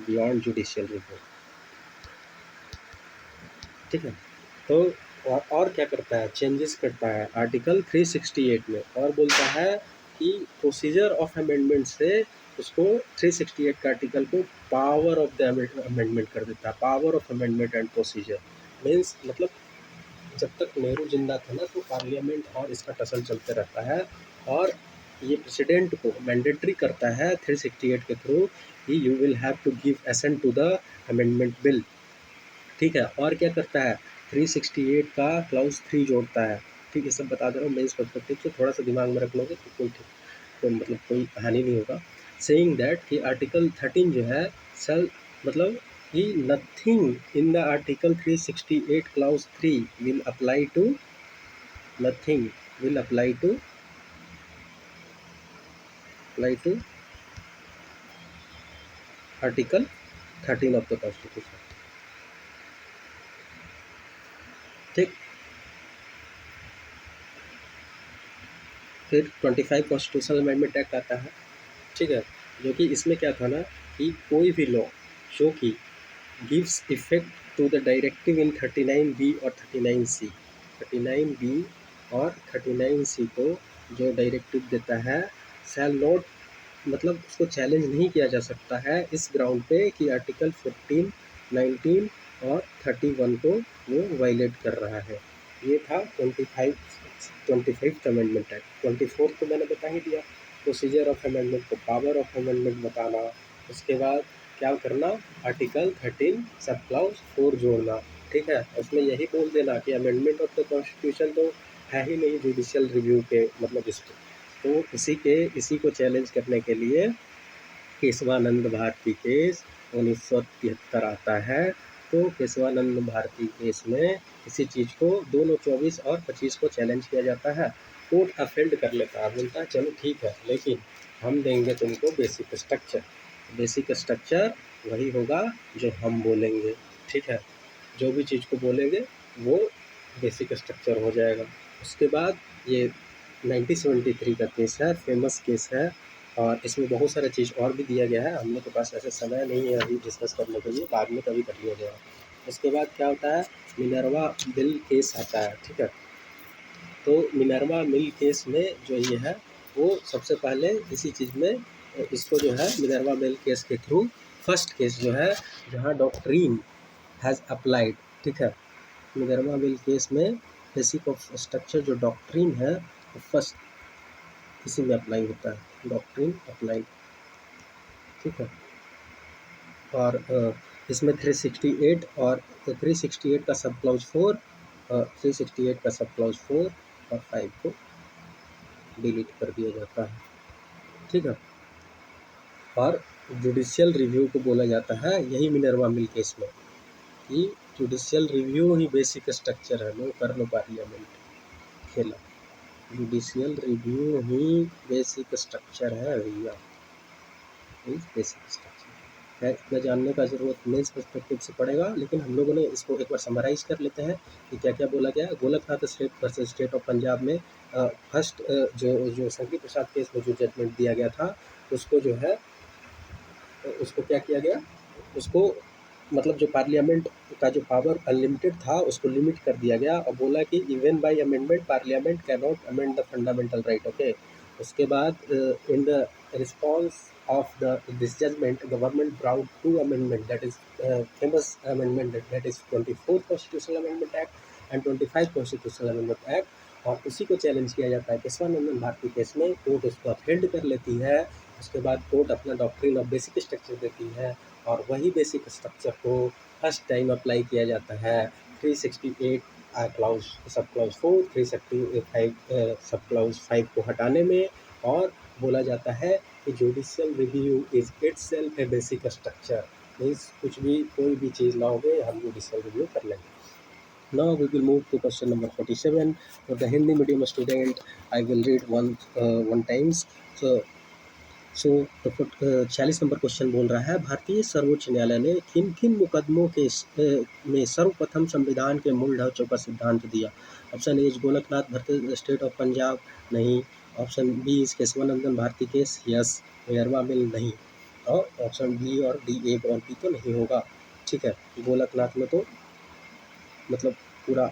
beyond judicial review. ठीक है, तो और क्या करता है, चेंजेस करता है आर्टिकल 368 में, और बोलता है कि प्रोसीजर ऑफ अमेंडमेंट से उसको 368 का आर्टिकल को पावर ऑफ द अमेंडमेंट कर देता है, power of amendment and procedure. Means मतलब जब तक नेहरू जिंदा था ना, तो पार्लियामेंट और इसका टसल चलते रहता है, और ये प्रेसिडेंट को मैंडेटरी करता है 368 के थ्रू कि you will have to give assent to the amendment bill. ठीक है, और क्या करता है, 368 का क्लाउज 3 जोड़ता है। ठीक है, सब बता दे रहा हूँ मैं इस पर्सपेक्टिव से, थोड़ा सा दिमाग में रख लोगे तो कोई मतलब कोई हानि नहीं होगा। सेइंग दैट कि आर्टिकल 13 जो है सेल मतलब कि nothing in the article 368 clause 3 will apply to, nothing will apply to article 13 of the constitution. ठीक, फिर 25 कॉन्स्टिट्यूशनल अमेंडमेंट एक्ट आता है। ठीक है, जो कि इसमें क्या था ना कि कोई भी लॉ जो कि gives effect to the directive in 39B और 39C, 39B और 39C को जो डायरेक्टिव देता है, शैल नॉट मतलब उसको चैलेंज नहीं किया जा सकता है इस ग्राउंड पे कि आर्टिकल 14, 19 और 31 को वो वायलेट कर रहा है। ये था 25th अमेंडमेंट एक्ट। 24th तो मैंने बता ही दिया, प्रोसीजर ऑफ अमेंडमेंट को, पावर ऑफ अमेंडमेंट बताना। उसके बाद क्या करना, आर्टिकल 13 सब क्लॉज 4 जोड़ना, ठीक है। उसमें यही बोल देना कि अमेंडमेंट ऑफ द कॉन्स्टिट्यूशन तो है ही नहीं जुडिशियल रिव्यू के मतलब इस पे। तो इसी को चैलेंज करने के लिए केशवानंद भारती केस 1973 आता है। तो केशवानंद भारती केस में किसी चीज़ को दोनों 24 और 25 को चैलेंज किया जाता है। कोर्ट अफेंड कर लेता है, बोलता है चलो ठीक है, लेकिन हम देंगे तुमको बेसिक स्ट्रक्चर। बेसिक स्ट्रक्चर वही होगा जो हम बोलेंगे, ठीक है। जो भी चीज़ को बोलेंगे वो बेसिक स्ट्रक्चर हो जाएगा। उसके बाद ये 1973 का केस है, फेमस केस है, और इसमें बहुत सारा चीज़ और भी दिया गया है। हम लोग के पास ऐसे समय नहीं है अभी डिस्कस करने के लिए, बाद में कभी कर लिया जाएगा। उसके बाद क्या होता है, मिनर्वा बिल केस आता है, ठीक है। तो मिनर्वा मिल केस में जो ये है वो सबसे पहले इसी चीज़ में इसको जो है मिनर्वा मिल केस के थ्रू फर्स्ट केस जो है जहाँ डॉक्ट्रीन हैज़ अप्लाइड, ठीक है। मिनर्वा मिल केस में बेसिक ऑफ स्ट्रक्चर जो डॉक्ट्रीन है वो फर्स्ट इसी में अप्लाई होता है, डॉक्ट्रिन अप्लाई, ठीक है। और इसमें 368 और 368 का सब क्लॉज 4, 368 का सब क्लॉज 4 और 5 को डिलीट कर दिया जाता है, ठीक है। और जुडिशियल रिव्यू को बोला जाता है यही मिनर्वा मिल केस में कि जुडिशियल रिव्यू ही बेसिक स्ट्रक्चर है, नो कर लो पार्लियामेंट खेला। जुडिशियल रिव्यू ही बेसिक स्ट्रक्चर है भैया, बेसिक स्ट्रक्चर है। इतना जानने का ज़रूरत मेंस पर्सपेक्टिव से पड़ेगा, लेकिन हम लोगों ने इसको एक बार समराइज़ कर लेते हैं कि क्या क्या बोला गया। Golaknath state versus state of Punjab में फर्स्ट जो शंकर प्रसाद केस में जो जजमेंट दिया गया था उसको जो है उसको क्या किया गया, उसको मतलब जो पार्लियामेंट का जो पावर अनलिमिटेड था उसको लिमिट कर दिया गया और बोला कि even by amendment parliament can not amend the fundamental right, okay. उसके बाद in the response of the this judgement government brought to amendment, that is famous amendment, that is 24th constitutional amendment act and 25 constitutional amendment act. और उसी को challenge किया जाता है Keshavanandan Bharati case में। Court उसको अफेंड कर लेती है। उसके बाद कोर्ट अपना डॉक्ट्रिन ऑफ बेसिक स्ट्रक्चर देती है और वही बेसिक स्ट्रक्चर को फर्स्ट टाइम अप्लाई किया जाता है 368 क्लाउज सब क्लाउज 4, 365 सब क्लाउज 5 को हटाने में। और बोला जाता है कि judicial review is itself A basic structure, means कुछ भी कोई भी चीज़ लाओगे हम जुडिशियल रिव्यू कर लेंगे। Now we will move to question number 47. For the Hindi medium student, I will read one times. So 46 number question बोल रहा है, भारतीय सर्वोच्च न्यायालय ने किन किन मुकदमों के में सर्वप्रथम संविधान के मूल ढांचों का सिद्धांत दिया। ऑप्शन ए गोलकनाथ भारतीय स्टेट ऑफ पंजाब, नहीं। Option B is Kesavananda Bharati case, yes. Minerva mill, नहीं। और ऑप्शन बी और डी, ए और बी तो नहीं होगा, ठीक है। गोलकनाथ में तो मतलब पूरा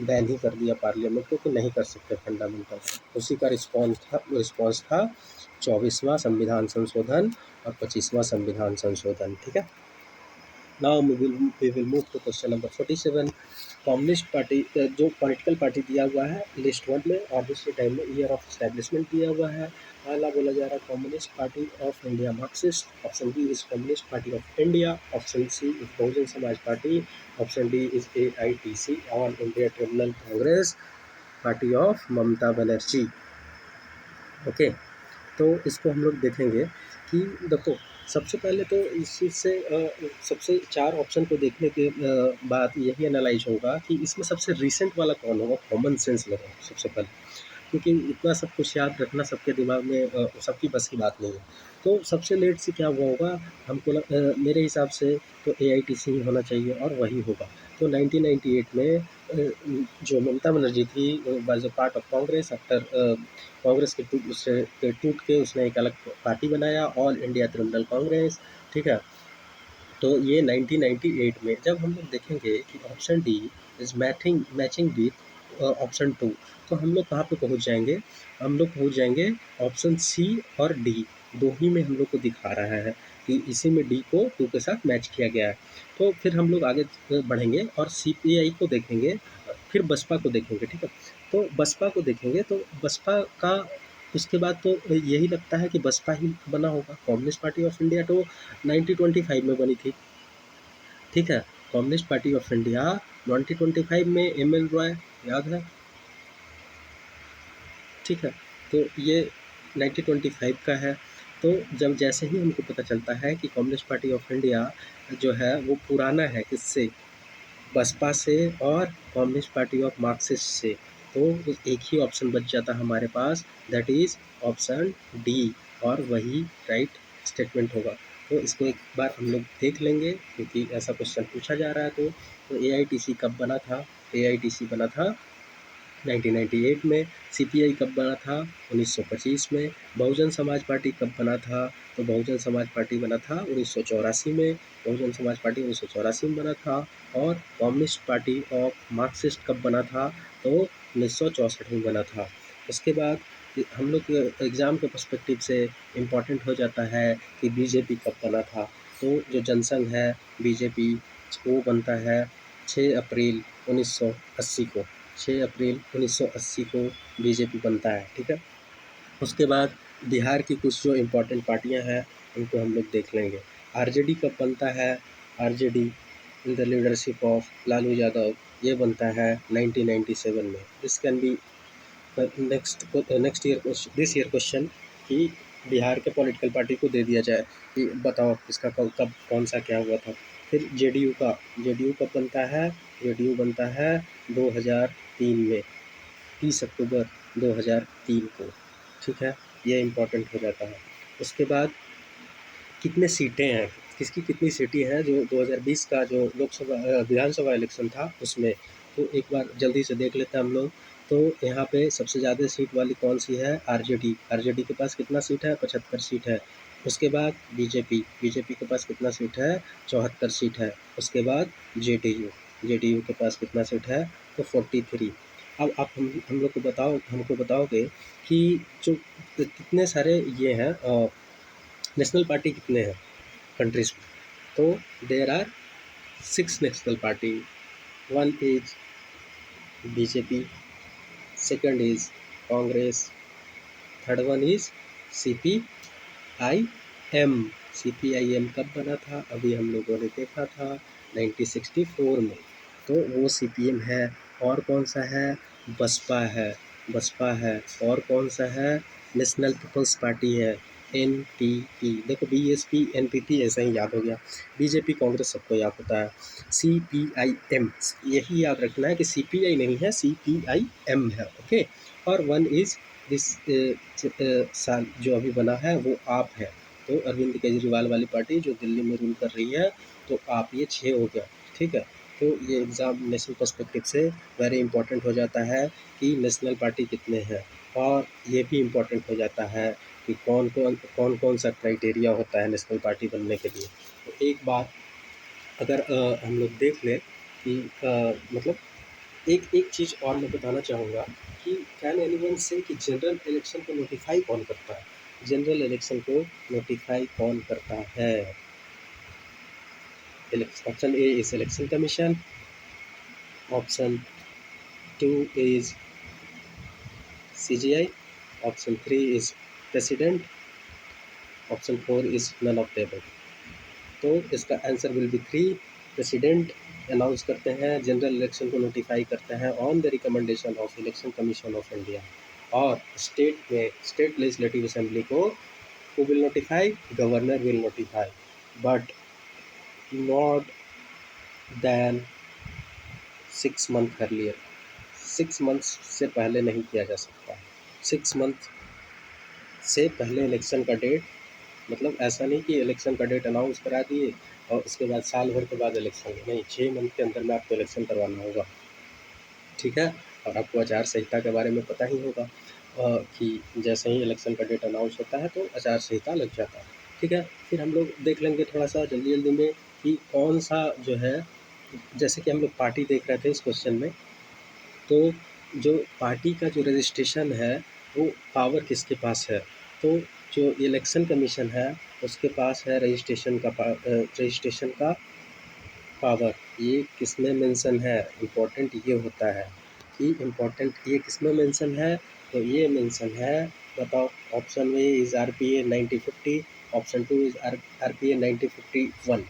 बैन ही कर दिया पार्लियामेंट को कि नहीं कर सकते फंडामेंटल। उसी का रिस्पॉन्स था 24वां संविधान संशोधन और 25वां संविधान संशोधन, ठीक है। Now we will move to question number 47। Communist party जो पॉलिटिकल पार्टी दिया हुआ है लिस्ट 1 में और दूसरे टाइम में ईयर ऑफ एस्टेब्लिशमेंट दिया हुआ है। पहला बोला जा रहा है communist party of India marxist, option B is communist party of India, option C is Bahujan Samaj party, option D is AITC all India tribunal Congress party of Mamata Banerjee, okay. तो इसको हम लोग देखेंगे कि देखो सबसे पहले तो इस चीज़ से सबसे 4 ऑप्शन को देखने के बाद यही एनालाइज होगा कि इसमें सबसे रिसेंट वाला कौन होगा, कॉमन सेंस लगा सबसे पहले, क्योंकि इतना सब कुछ याद रखना सबके दिमाग में सबकी बस की बात नहीं है। तो सबसे लेट से क्या हुआ होगा हमको मेरे हिसाब से तो AITC ही होना चाहिए और वही होगा। तो 1998 में जो ममता बनर्जी थी was a part of Congress. After Congress के टूट के उसने एक अलग पार्टी बनाया, ऑल इंडिया तृणमूल कांग्रेस, ठीक है। तो ये 1998 में जब हम लोग देखेंगे कि option D is matching with option 2, तो हम लोग कहाँ पे पहुँच जाएंगे, हम लोग पहुँच जाएंगे ऑप्शन सी और डी, दो ही में हम लोग को दिखा रहा है कि इसी में डी को 2 के साथ मैच किया गया है। तो फिर हम लोग आगे बढ़ेंगे और CPI को देखेंगे। फिर बसपा को देखेंगे, ठीक है। तो बसपा को देखेंगे तो बसपा का उसके बाद तो यही लगता है कि बसपा ही बना होगा। कम्युनिस्ट पार्टी ऑफ इंडिया तो 1925 में बनी थी, ठीक है। कम्युनिस्ट पार्टी ऑफ इंडिया 1925 में एम.एन. रॉय, याद है, ठीक है। तो ये 1925 का है। तो जब जैसे ही हमको पता चलता है कि कम्युनिस्ट पार्टी ऑफ इंडिया जो है वो पुराना है किससे, बसपा से और कम्युनिस्ट पार्टी ऑफ मार्क्सिस्ट से, तो एक ही ऑप्शन बच जाता हमारे पास, दैट इज़ ऑप्शन डी, और वही राइट स्टेटमेंट होगा। तो इसको एक बार हम लोग देख लेंगे क्योंकि ऐसा क्वेश्चन पूछा जा रहा है। तो एआईटीसी कब बना था? एआईटीसी बना था 1998 में। सीपीआई कब बना था? 1925 में। बहुजन समाज पार्टी कब बना था? तो बहुजन समाज पार्टी बना था 1984 में। बहुजन समाज पार्टी 1984 में बना था। और कम्युनिस्ट पार्टी ऑफ मार्क्सिस्ट कब बना था? तो 1964 में बना था। उसके बाद हम लोग के एग्ज़ाम के पर्सपेक्टिव से इम्पॉर्टेंट हो जाता है कि बीजेपी कब बना था। तो जो जनसंघ है बीजेपी, वो बनता है 6 अप्रैल 1980 को। 6 अप्रैल 1980 को बीजेपी बनता है, ठीक है। उसके बाद बिहार की कुछ जो इम्पोर्टेंट पार्टियां हैं उनको हम लोग देख लेंगे। आरजेडी कब बनता है? RJD in the leadership of Lalu Yadav, ये बनता है 1997 में। This can B next year this year question कि बिहार के पॉलिटिकल पार्टी को दे दिया जाए कि बताओ इसका कब कब कौन सा क्या हुआ था। फिर जेडीयू कब बनता है? जेडीयू बनता है 2003 में, 30 अक्टूबर 2003 को, ठीक है। ये इम्पोर्टेंट हो जाता है। उसके बाद कितने सीटें हैं, किसकी कितनी सीटें हैं जो 2020 का जो लोकसभा विधानसभा इलेक्शन था उसमें, तो एक बार जल्दी से देख लेते हैं हम लोग। तो यहाँ पे सबसे ज़्यादा सीट वाली कौन सी है? आरजेडी। आरजेडी के पास कितना सीट है? 75 सीट है। उसके बाद बीजेपी, बीजेपी के पास कितना सीट है? 74 सीट है। उसके बाद जेडीयू, जेडीयू के पास कितना सीट है? तो 43। अब आप हम लोग को बताओ, हमको बताओगे कि जो कितने सारे ये हैं नेशनल पार्टी कितने हैं कंट्रीज में? तो there are 6 national party. One is BJP, second is Congress, third one is CPIM. CPIM कब बना था? अभी हम लोगों ने देखा था 1964 में। तो वो सीपीएम है। और कौन सा है? बसपा है, बसपा है। और कौन सा है? नेशनल पीपल्स पार्टी है, एनपीपी। देखो बीएसपी एनपीपी ऐसा ही याद हो गया। बीजेपी कांग्रेस सबको याद होता है। सीपीआईएम यही याद रखना है कि सीपीआई नहीं है, सीपीआईएम है, ओके। और वन इज दिस साल जो अभी बना है वो आप है। तो अरविंद केजरीवाल वाली पार्टी जो दिल्ली में रूल कर रही है, तो आप ये 6 हो गया, ठीक है। तो ये एग्ज़ाम नेशनल पर्सपेक्टिव से वेरी इंपॉर्टेंट हो जाता है कि नेशनल पार्टी कितने हैं। और ये भी इम्पोर्टेंट हो जाता है कि कौन कौन सा क्राइटेरिया होता है नेशनल पार्टी बनने के लिए। तो एक बार अगर हम लोग देख लें कि मतलब एक एक चीज़ और मैं बताना चाहूँगा कि कैन एनीवन से कि जनरल इलेक्शन को नोटिफाई कौन करता है? जनरल इलेक्शन को नोटिफाई कौन करता है? Option A is election commission, option two is CGI, option three is president, option four is none of the above. तो इसका answer will be three. President announce करते हैं, जनरल इलेक्शन को notify करते हैं on the recommendation of election commission of India. और state में state legislative assembly को who will notify? Governor will notify, but not then 6 month earlier. 6 months से पहले नहीं किया जा सकता। 6 मंथ से पहले इलेक्शन का डेट, मतलब ऐसा नहीं कि इलेक्शन का डेट अनाउंस करा दिए और उसके बाद साल भर के बाद इलेक्शन, नहीं, 6 मंथ के अंदर में आपको इलेक्शन करवाना होगा, ठीक है। और आपको आचार संहिता के बारे में पता ही होगा कि जैसे ही इलेक्शन का डेट अनाउंस होता है तो आचार संहिता लग जाता है, ठीक है। फिर हम लोग देख लेंगे थोड़ा सा जल्दी जल्दी में कि कौन सा जो है, जैसे कि हम लोग पार्टी देख रहे थे इस क्वेश्चन में, तो जो पार्टी का जो रजिस्ट्रेशन है वो पावर किसके पास है? तो जो इलेक्शन कमीशन है उसके पास है रजिस्ट्रेशन का पावर। ये किसमें मेंशन है? इम्पोर्टेंट ये होता है। ई इम्पोर्टेंट ये किसमें मेंशन है, तो ये मेंशन है, बताओ, option A is RPA 9050, option 2 is RPA 9051।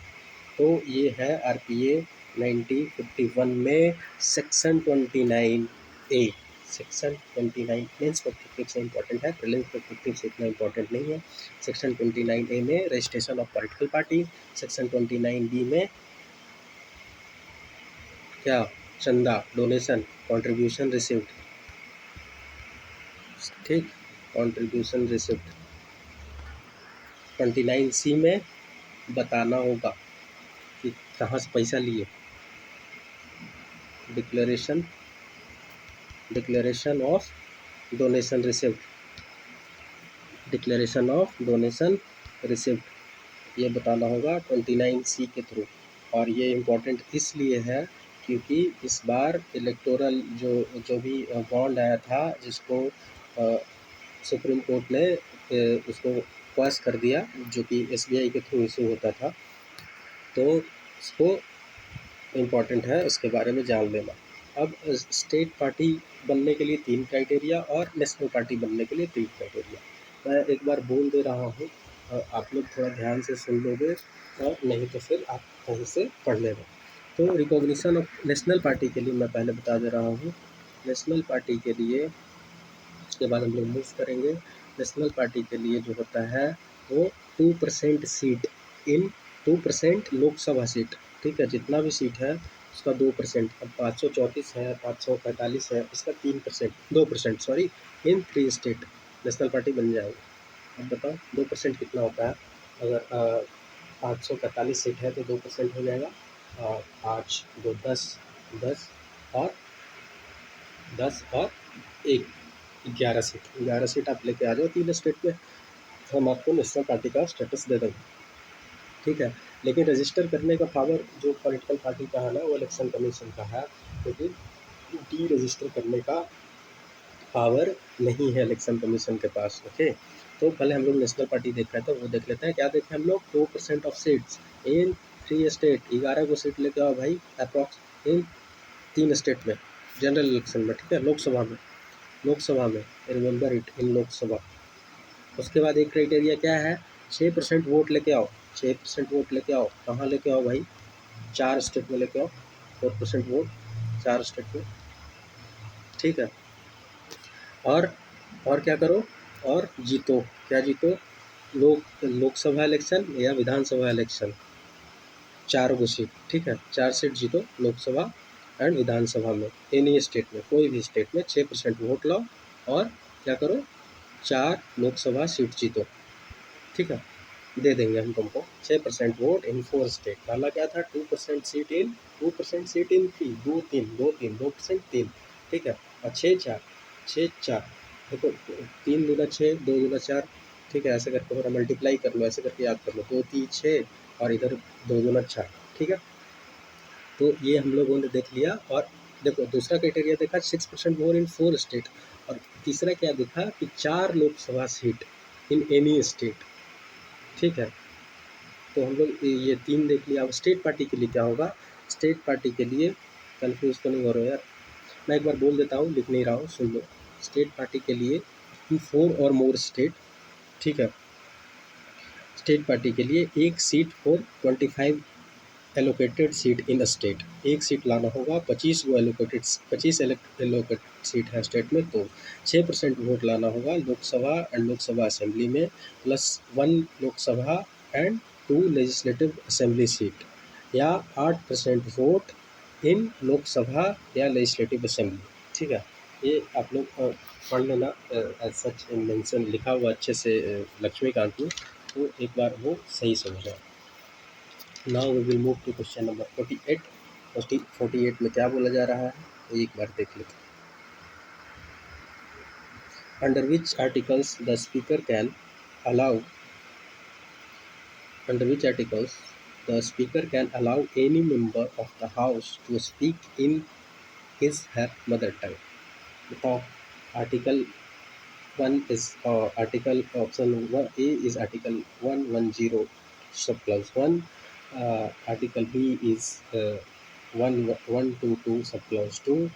तो ये है RPA 9051 में section 29A। Section 29 mains perspective से इंपॉर्टेंट है, प्रीलिम्स पर्सपेक्टिव से इतना इंपॉर्टेंट नहीं है। सेक्शन 29A में registration of political party, section 29B में क्या, चंदा, डोनेशन, कंट्रीब्यूशन रिसिप्ट, ठीक, कंट्रीब्यूशन रिसिप्ट। 29C में बताना होगा कि कहाँ से पैसा लिए, declaration, declaration of donation receipt, declaration of donation receipt, ये बताना होगा 29C के थ्रू। और ये इम्पोर्टेंट इसलिए है क्योंकि इस बार इलेक्टोरल जो भी बॉन्ड आया था, जिसको सुप्रीम कोर्ट ने उसको पास कर दिया, जो कि SBI के थ्रू इशू होता था, तो उसको इम्पॉर्टेंट है, उसके बारे में जान लेना। अब स्टेट पार्टी बनने के लिए 3 क्राइटेरिया और नेशनल पार्टी बनने के लिए 3 क्राइटेरिया। मैं एक बार बोल दे रहा हूँ, आप लोग थोड़ा ध्यान से सुन लोगे, और नहीं तो फिर आप कहीं से पढ़ लेना। तो रिकॉग्निशन ऑफ नेशनल पार्टी के लिए मैं पहले बता दे रहा हूँ। नेशनल पार्टी के लिए, उसके बाद हम लोग मूव करेंगे। नेशनल पार्टी के लिए जो होता है वो 2% सीट इन 2% लोकसभा सीट, ठीक है, जितना भी सीट है उसका 2%। अब 534 है, 545 है, इसका 3%, 2% सॉरी, इन 3 स्टेट नेशनल पार्टी बन जाएगी। अब बताओ 2% कितना होता है, अगर 545 सीट है तो 2% हो जाएगा, 5 2 10, 10 और 10 और 1, 11 सीट। 11 सीट आप लेके आ जाओ 3 स्टेट में, हम आपको नेशनल पार्टी का स्टेटस दे देंगे, ठीक है। लेकिन रजिस्टर करने का पावर जो पॉलिटिकल पार्टी का है ना, वो इलेक्शन कमीशन का है, लेकिन डी रजिस्टर करने का पावर नहीं है इलेक्शन कमीशन के पास, ओके। तो पहले हम लोग नेशनल पार्टी देख रहे थे, वो देख लेते हैं। क्या देखें हम लोग, 2% ऑफ सीट्स इन 3 स्टेट, 11 को सीट लेके आओ भाई अप्रॉक्स, इन 3 स्टेट में, जनरल इलेक्शन में, ठीक है, लोकसभा में, लोकसभा में, रिमेंबर इट, इन लोकसभा। उसके बाद एक क्राइटेरिया क्या है, 6% वोट लेके आओ, 6% वोट लेके आओ, कहाँ लेके आओ भाई, 4 स्टेट में लेके आओ, 4% वोट 4 स्टेट में, ठीक है। और और क्या करो, और जीतो, क्या जीतो, लोकसभा इलेक्शन या विधानसभा इलेक्शन, 4 गो सीट, ठीक है, 4 सीट जीतो लोकसभा एंड विधानसभा में, एनी स्टेट में, कोई भी स्टेट में 6% वोट लाओ, और क्या करो, 4 लोकसभा सीट जीतो, ठीक है। दे देंगे हम तुमको 6% वोट इन 4 स्टेट। पहला क्या था, 2% सीट इन 3, 2% 3, ठीक है। और 6 4 देखो, 3 दूना 6, 2 दूना 4, ठीक है, ऐसे करके थोड़ा मल्टीप्लाई कर लो, ऐसे करके याद कर लो, 2 3 6 और इधर 2 दूना 4, ठीक है। तो ये हम लोगों ने देख लिया। और देखो दूसरा क्राइटेरिया देखा, 6% वोट इन 4 स्टेट, और तीसरा क्या देखा कि 4 Lok Sabha seat in any state, ठीक है। तो हम लोग ये 3 देख लिया। अब स्टेट पार्टी के लिए क्या होगा, स्टेट पार्टी के लिए, कन्फ्यूज़ तो नहीं हो रहे हो यार, मैं एक बार बोल देता हूँ, लिख नहीं रहा हूँ, सुन लो। स्टेट पार्टी के लिए 4 और मोर स्टेट, ठीक है, स्टेट पार्टी के लिए 1 seat for 25 allocated seat in state, 1 seat लाना होगा, 25 वो एलोकेटेड, 25 एलोकेटेड सीट है स्टेट में, तो 6% वोट लाना होगा लोकसभा एंड लोकसभा असेंबली में, plus 1 Lok Sabha and 2 legislative assembly seat, या 8% वोट इन लोकसभा या लेजिस्लेटिव असेंबली, ठीक है। ये आप लोग पढ़ लेना, एज सच मेंशन लिखा हुआ अच्छे से लक्ष्मीकांत में, तो एक बार वो सही से हो जाए। Now we will move to question number 48। 48 में क्या बोला जा रहा है, तो एक बार देख लेते हैं। Under which articles the speaker can allow, under which articles the speaker can allow any member of the house to speak in his her mother tongue, बताओ। Article 1 is article option 1A is article 110 sub clause 1, article B is 1122 sub clause 2,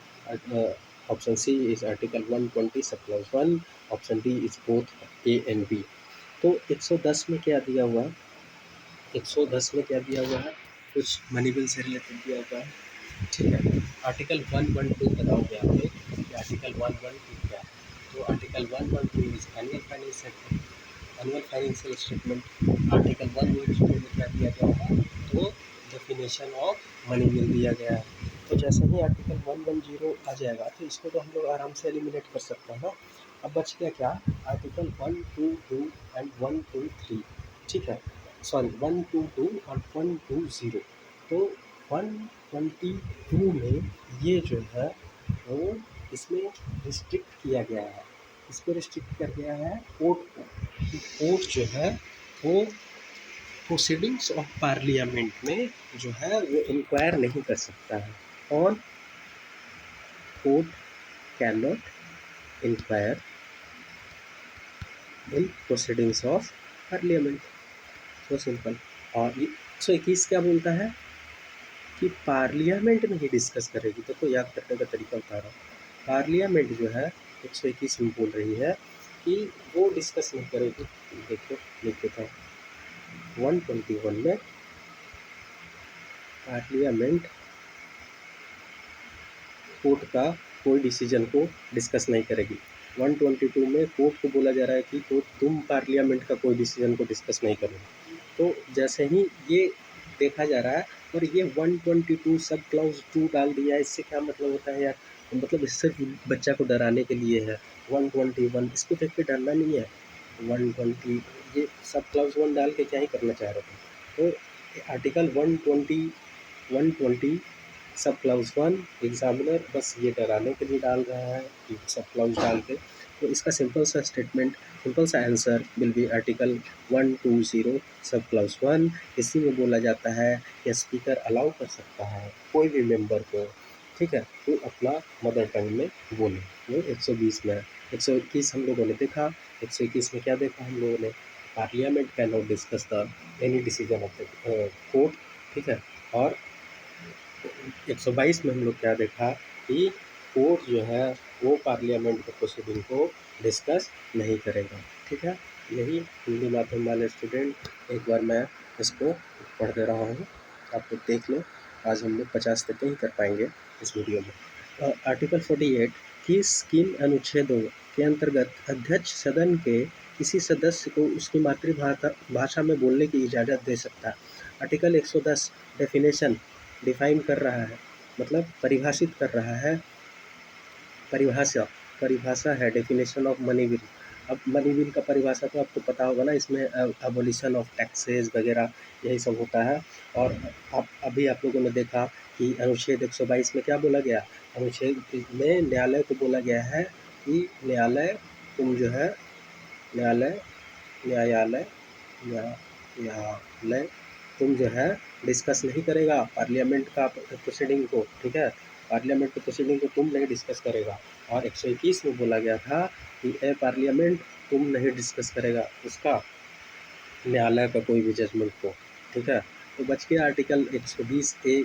option C is article 120 sub clause 1, option D is both A and B. तो 110 में क्या दिया हुआ है, 110 में क्या दिया हुआ है, कुछ मनी बिल से रिलेटेड दिया हुआ है, ठीक है। आर्टिकल 112 बताओगे आप लोग कि आर्टिकल 112 क्या है। तो article 112 is annual financial statement. Article 112 में क्या दिया गया है, तो डेफिनेशन ऑफ मनी बिल दिया गया है। तो जैसे ही आर्टिकल 110 आ जाएगा तो इसको तो हम लोग आराम से एलिमिनेट कर सकते हैं ना। अब बच गया क्या, आर्टिकल 122 एंड 123, ठीक है, सॉरी 122 और 120। तो 122 में ये जो है वो इसमें रिस्ट्रिक्ट किया गया है, इसको रिस्ट्रिक्ट कर दिया है कोर्ट को, कि कोर्ट जो है वो प्रोसीडिंग्स ऑफ पार्लियामेंट में जो है वो इंक्वायर नहीं कर सकता है। On court can not inquire in proceedings of parliament, so simple. और ये 121 क्या बोलता है कि पार्लियामेंट में ही डिस्कस करेगी। देखो याद करने का तरीका बता रहा हूँ, पार्लियामेंट जो है 121 में बोल रही है कि वो डिस्कस नहीं करेगी। देखो लिख देता हूँ, 121 में पार्लियामेंट कोर्ट का कोई डिसीजन को डिस्कस नहीं करेगी। 122 में कोर्ट को बोला जा रहा है कि कोर्ट तुम पार्लियामेंट का कोई डिसीजन को डिस्कस नहीं करोगे। तो जैसे ही ये देखा जा रहा है, और ये 122 सब क्लाउज 2 डाल दिया है, इससे क्या मतलब होता है यार, मतलब इससे बच्चा को डराने के लिए है। 121 इसको देख के डरना नहीं है, 120 ये सब क्लाउज 1 डाल के क्या ही करना चाह रहे थे। तो आर्टिकल 120 सब क्लाउज 1 एग्जामिनर बस ये डराने के लिए डाल रहा है कि सब क्लाउज डाल के। तो इसका सिंपल सा स्टेटमेंट, सिंपल सा answer will B article 120 sub clause 1। इसी में बोला जाता है कि स्पीकर अलाउ कर सकता है कोई भी मेंबर को, ठीक है, तो अपना मदर टंग में बोले। वो 120 में है। 121 हम लोगों ने देखा, 121 में क्या देखा हम लोगों ने, parliament can not discuss the any decision of the court, ठीक है। और 122 में हम लोग क्या देखा कि कोर्ट जो है वो पार्लियामेंट के प्रोसीडिंग को डिस्कस नहीं करेगा, ठीक है। यही हिंदी माध्यम वाले स्टूडेंट, एक बार मैं इसको पढ़ दे रहा हूँ, आप लोग देख लो। आज हम लोग 50 तक ही कर पाएंगे इस वीडियो में। आर्टिकल 48 की स्कीम अनुच्छेदों के अंतर्गत अध्यक्ष सदन के किसी सदस्य को उसकी मातृभाषा भाषा में बोलने की इजाज़त दे सकता है। आर्टिकल 110 डेफिनेशन डिफाइन कर रहा है, मतलब परिभाषित कर रहा है, परिभाषा परिभाषा है डेफिनेशन ऑफ मनी बिल। अब मनी बिल का परिभाषा तो आपको पता होगा ना, इसमें अबोलिशन ऑफ टैक्सेस वगैरह यही सब होता है। और आप लोगों ने देखा कि अनुच्छेद 122 में क्या बोला गया, अनुच्छेद में न्यायालय को बोला गया है कि न्यायालय तुम जो है न्यायालय न्यायालय न्यायालय तुम जो है डिस्कस नहीं करेगा पार्लियामेंट का प्रोसीडिंग को, ठीक है, पार्लियामेंट के प्रोसीडिंग को तुम नहीं डिस्कस करेगा। और 121 में बोला गया था कि ए पार्लियामेंट तुम नहीं डिस्कस करेगा उसका न्यायालय का कोई भी जजमेंट को, ठीक है। तो बच के आर्टिकल 120 ए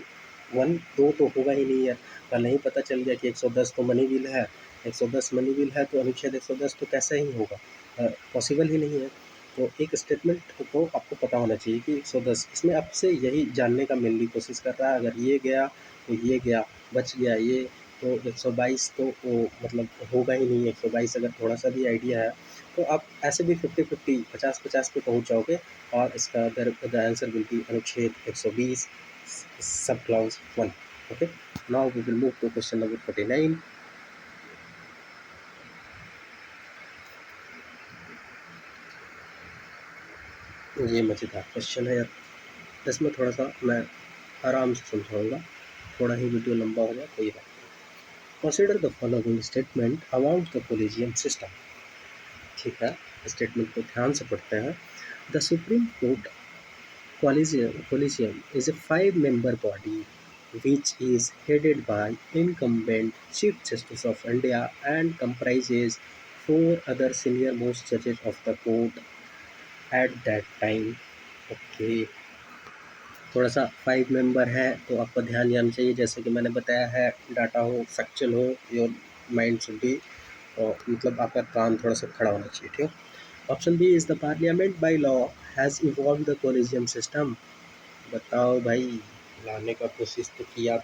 1 2 तो होगा ही नहीं है। कल नहीं पता चल गया कि 110 तो मनी बिल है, 110 मनी बिल है तो अनुच्छेद 110 तो कैसे ही होगा, पॉसिबल ही नहीं है। तो एक स्टेटमेंट तो आपको पता होना चाहिए कि 110 इसमें आपसे यही जानने का मेनली कोशिश कर रहा है, अगर ये गया तो ये गया, बच गया ये, तो 122 तो वो मतलब होगा ही नहीं। 122 अगर थोड़ा सा भी आइडिया है तो आप ऐसे भी 50-50 50-50 पे पहुंच जाओगे। और इसका द आंसर विल बी अनुच्छेद 120 sub clause 1। Okay, now we will move to question number 49। ये मज़ेदार क्वेश्चन है यार, इसमें थोड़ा सा मैं आराम से समझाऊंगा, थोड़ा ही वीडियो लंबा हो जाए कोई बात नहीं। Consider the following statement about the collegium system, ठीक है, स्टेटमेंट को ध्यान से पढ़ते हैं। The supreme court Coliseum is a five-member body which is headed by incumbent Chief Justice of India and comprises four other senior-most judges of the court at that time. Okay, थोड़ा सा 5 member है तो आपका ध्यान चाहिए, जैसे कि मैंने बताया है, डाटा हो फैक्चुअल हो, योर माइंड शुड बी, मतलब आपका कान थोड़ा सा खड़ा होना चाहिए, ठीक है। Option B is the parliament by law has evolve the collegium system. बताओ भाई, लाने का कोशिश तो किया था,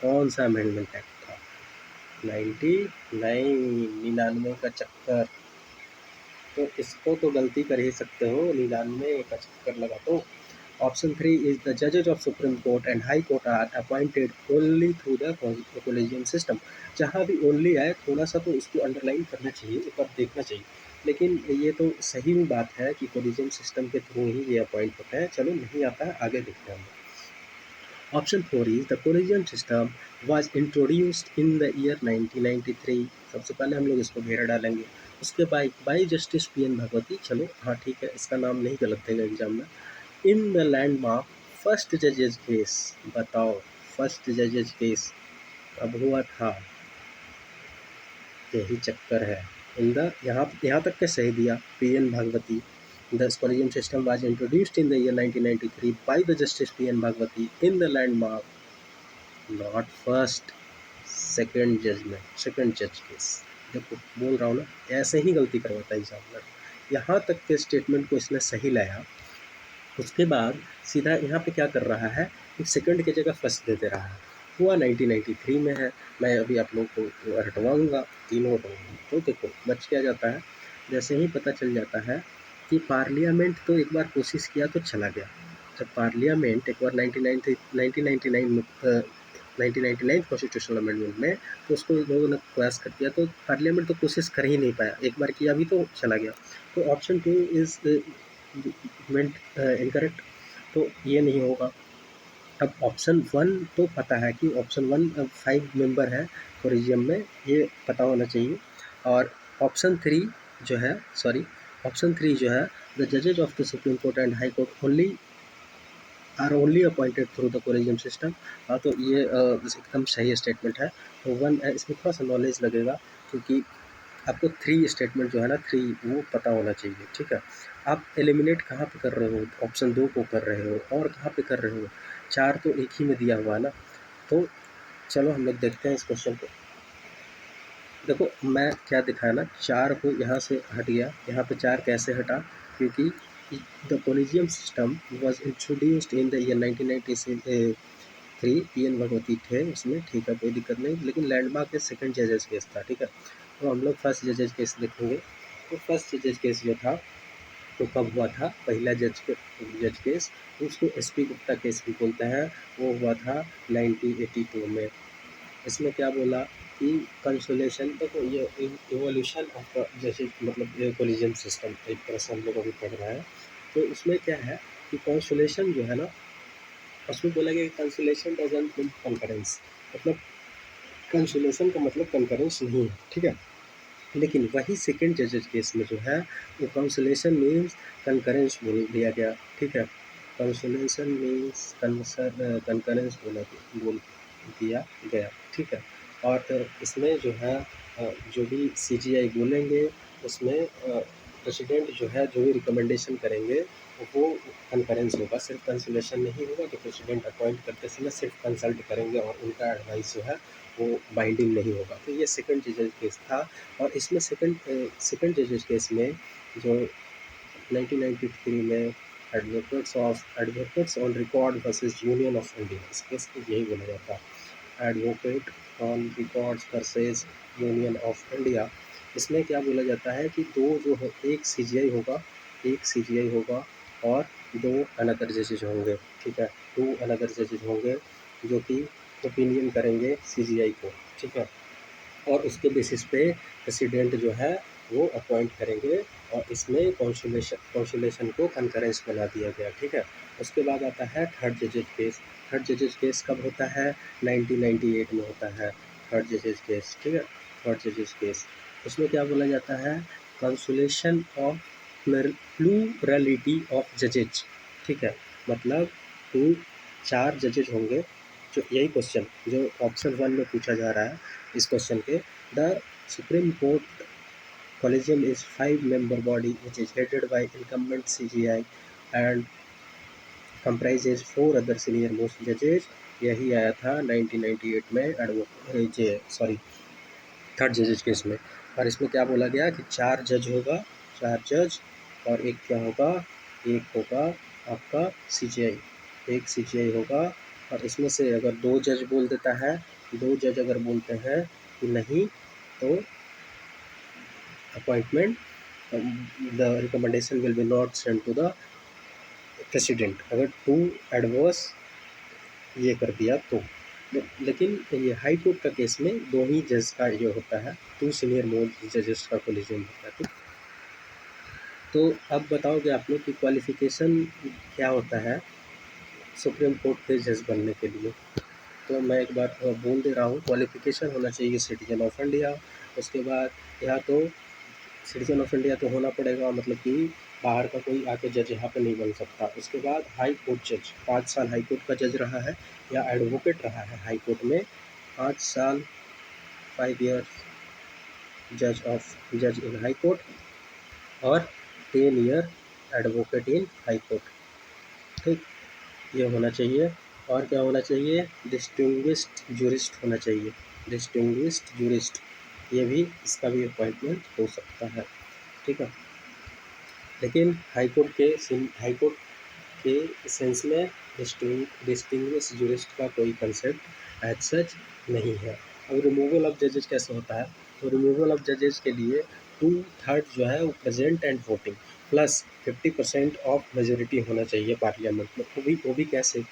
कौन सा अमेंडमेंट एक्ट था? 99 का चक्कर। तो इसको तो गलती कर ही सकते हो, 99 का चक्कर लगा तो। ऑप्शन 3 इज द जजेज of supreme court and high court are appointed only through the collegium system. जहाँ भी ओनली आए थोड़ा सा तो इसको अंडरलाइन करना चाहिए, एक बार देखना चाहिए। लेकिन ये तो सही बात है कि कोलिजियम सिस्टम के थ्रू ही ये अपॉइंट होता है। चलो नहीं आता है, आगे देखते हैं हम। Option 4 is the collegium system was introduced in the year 1993। सबसे पहले हम लोग इसको घेरा डालेंगे। उसके by justice P N Bhagwati. चलो हाँ ठीक है, इसका नाम नहीं गलत देगा एग्जाम में। इन द लैंडमार्क फर्स्ट जजेज केस। बताओ, फर्स्ट जजेज केस कब हुआ था? यही चक्कर है। इन द यहाँ तक के सही दिया, P N Bhagwati. The collegium system was introduced in the year 1993 by the justice P N Bhagwati in the landmark, not first, second judgement, second जज केस। देखो बोल रहा हूँ ना, ऐसे ही गलती करवाता है एग्जामिनर। यहाँ तक के स्टेटमेंट को इसने सही लाया, उसके बाद सीधा यहाँ पे क्या कर रहा है, सेकंड की जगह फर्स्ट दे दे रहा है। हुआ 1993 में है। मैं अभी आप लोग को हटवाऊँगा, तीनों हटवाऊँगा। तो देखो बच क्या जाता है, जैसे ही पता चल जाता है कि पार्लियामेंट तो एक बार कोशिश किया तो चला गया। जब पार्लियामेंट एक बार 1999 में 1999 कॉन्स्टिट्यूशनल अमेंडमेंट में, तो उसको लोगों ने प्रयास कर दिया, तो पार्लियामेंट तो कोशिश कर ही नहीं पाया, एक बार किया भी तो चला गया। तो ऑप्शन 2 इज़ इनकरेक्ट, तो ये नहीं होगा। अब ऑप्शन 1 तो पता है कि ऑप्शन 1 5 मेंबर है कोलिजियम में, ये पता होना चाहिए। और ऑप्शन 3 जो है, सॉरी, ऑप्शन 3 जो है, द जजेज of the supreme court and high court only are only appointed through the collegium system. हाँ तो ये एकदम सही स्टेटमेंट है। तो वन इसमें थोड़ा सा नॉलेज लगेगा, क्योंकि आपको 3 स्टेटमेंट जो है ना, 3 वो पता होना चाहिए, ठीक है। आप एलिमिनेट कहाँ पे कर रहे हो? ऑप्शन 2 को कर रहे हो, और कहाँ पे कर रहे हो? 4 तो एक ही में दिया हुआ है ना। तो चलो हम लोग देखते हैं इस क्वेश्चन को। देखो मैं क्या दिखाया ना, 4 को यहाँ से हट गया, यहाँ पे 4 कैसे हटा? क्योंकि the collegium system was introduced in the year 1993, P N Bhagwati थे उसमें, ठीक है, कोई दिक्कत नहीं। लेकिन लैंडमार्क के सेकंड जजेस केस था, ठीक है। तो हम लोग फर्स्ट जजेस केस देखेंगे। तो फर्स्ट जजेस केस जो था, तो कब हुआ था? पहला जज केस, उसको एस पी गुप्ता केस भी बोलते हैं, वो हुआ था 1982 में। इसमें क्या बोला कि कंसोलेशन, देखो ये इवोल्यूशन ऑफ जैसे मतलब ये कोलिजन सिस्टम एक तरह से हम लोग अभी पढ़ रहे हैं। तो उसमें क्या है कि कंसोलेशन जो है ना, उसमें बोला गया कि कंसोलेशन डजंट मीन कंकरेंस, मतलब कंसोलेशन का मतलब कंकरेंस नहीं है, ठीक है। लेकिन वही सेकंड जजेस केस में जो है, वो कंसोलेशन मीन्स कंकरेंस बोल दिया गया, ठीक है। कंसोलेशन मीन्स कंकरेंस बोल दिया गया, ठीक है। और इसमें जो है जो भी सीजीआई बोलेंगे, उसमें प्रेसिडेंट जो है जो भी रिकमेंडेशन करेंगे वो कंकरेंस होगा, सिर्फ कंसोलेशन नहीं होगा। कि प्रेसिडेंट अपॉइंट करते समय सिर्फ कंसल्ट करेंगे और उनका एडवाइस जो है वो बाइंडिंग नहीं होगा। तो ये सेकंड जजेस केस था। और इसमें सेकंड जजेस केस में जो 1993 में advocates on record versus union of India, इस केस को यही बोला जाता है, advocate on records versus union of India. इसमें क्या बोला जाता है कि दो जो है, एक सीजीआई होगा और दो अनदर जजेज होंगे, ठीक है। 2 अनदर जजेज होंगे जो कि ओपिनियन करेंगे सीजीआई को, ठीक है। और उसके बेसिस पे प्रेसिडेंट जो है वो अपॉइंट करेंगे। और इसमें कॉन्सुलेशन को कंकरेंस बना दिया गया, ठीक है। उसके बाद आता है थर्ड जजेज केस। थर्ड जजेज केस कब होता है? 1998 में होता है थर्ड जजेज केस, ठीक है। थर्ड जजेज केस, उसमें क्या बोला जाता है? कंसुलेशन ऑफ प्लूरलिटी ऑफ जजेज, ठीक है। मतलब टू 4 जजेज होंगे, जो यही क्वेश्चन जो ऑप्शन 1 में पूछा जा रहा है इस क्वेश्चन के। The supreme court collegium is 5-member body which is headed by incumbent CGI and comprises 4 other senior most judges। यही आया था 1998 में, सॉरी थर्ड जजेस केस में। और इसमें क्या बोला गया कि 4 जज होगा, 4 जज, और एक क्या होगा, एक होगा आपका सीजीआई, एक सीजीआई होगा। और इसमें से अगर 2 जज बोल देता है, 2 जज अगर बोलते हैं कि नहीं, तो appointment, the recommendation will be not send to the president. अगर 2 एडवर्स ये कर दिया तो। लेकिन ये हाई कोर्ट का केस में 2 ही जज का ये होता है, 2 सीनियर मोस्ट जजेस का कोलिजियम होता है। तो अब बताओगे आप लोग कि क्वालिफिकेशन क्या होता है सुप्रीम कोर्ट के जज बनने के लिए। तो मैं एक बार बोल दे रहा हूँ, क्वालिफिकेशन होना चाहिए सिटीजन ऑफ इंडिया। उसके बाद या तो सिटीजन ऑफ इंडिया तो होना पड़ेगा, मतलब कि बाहर का कोई आके जज यहाँ पे नहीं बन सकता। उसके बाद हाई कोर्ट जज, 5 साल हाई कोर्ट का जज रहा है या एडवोकेट रहा है हाई कोर्ट में, 5 साल 5 ईयर्स जज इन हाई कोर्ट, और 10 ईयर एडवोकेट इन हाई कोर्ट। ठीक, ये होना चाहिए। और क्या होना चाहिए, डिस्टिंग्विश्ड जूरिस्ट होना चाहिए, डिस्टिंग्विश्ड जूरिस्ट, ये भी, इसका भी अपॉइंटमेंट हो सकता है। ठीक है, लेकिन हाई कोर्ट के सेंस में डिस्टिंग्विश जूरिस्ट का कोई कंसेप्ट एज सच नहीं है। अब रिमूवल ऑफ जजेस कैसे होता है, तो रिमूवल ऑफ जजेस के लिए 2/3 जो है वो present and voting plus 50% of majority होना चाहिए पार्लियामेंट में। वो भी कैसे,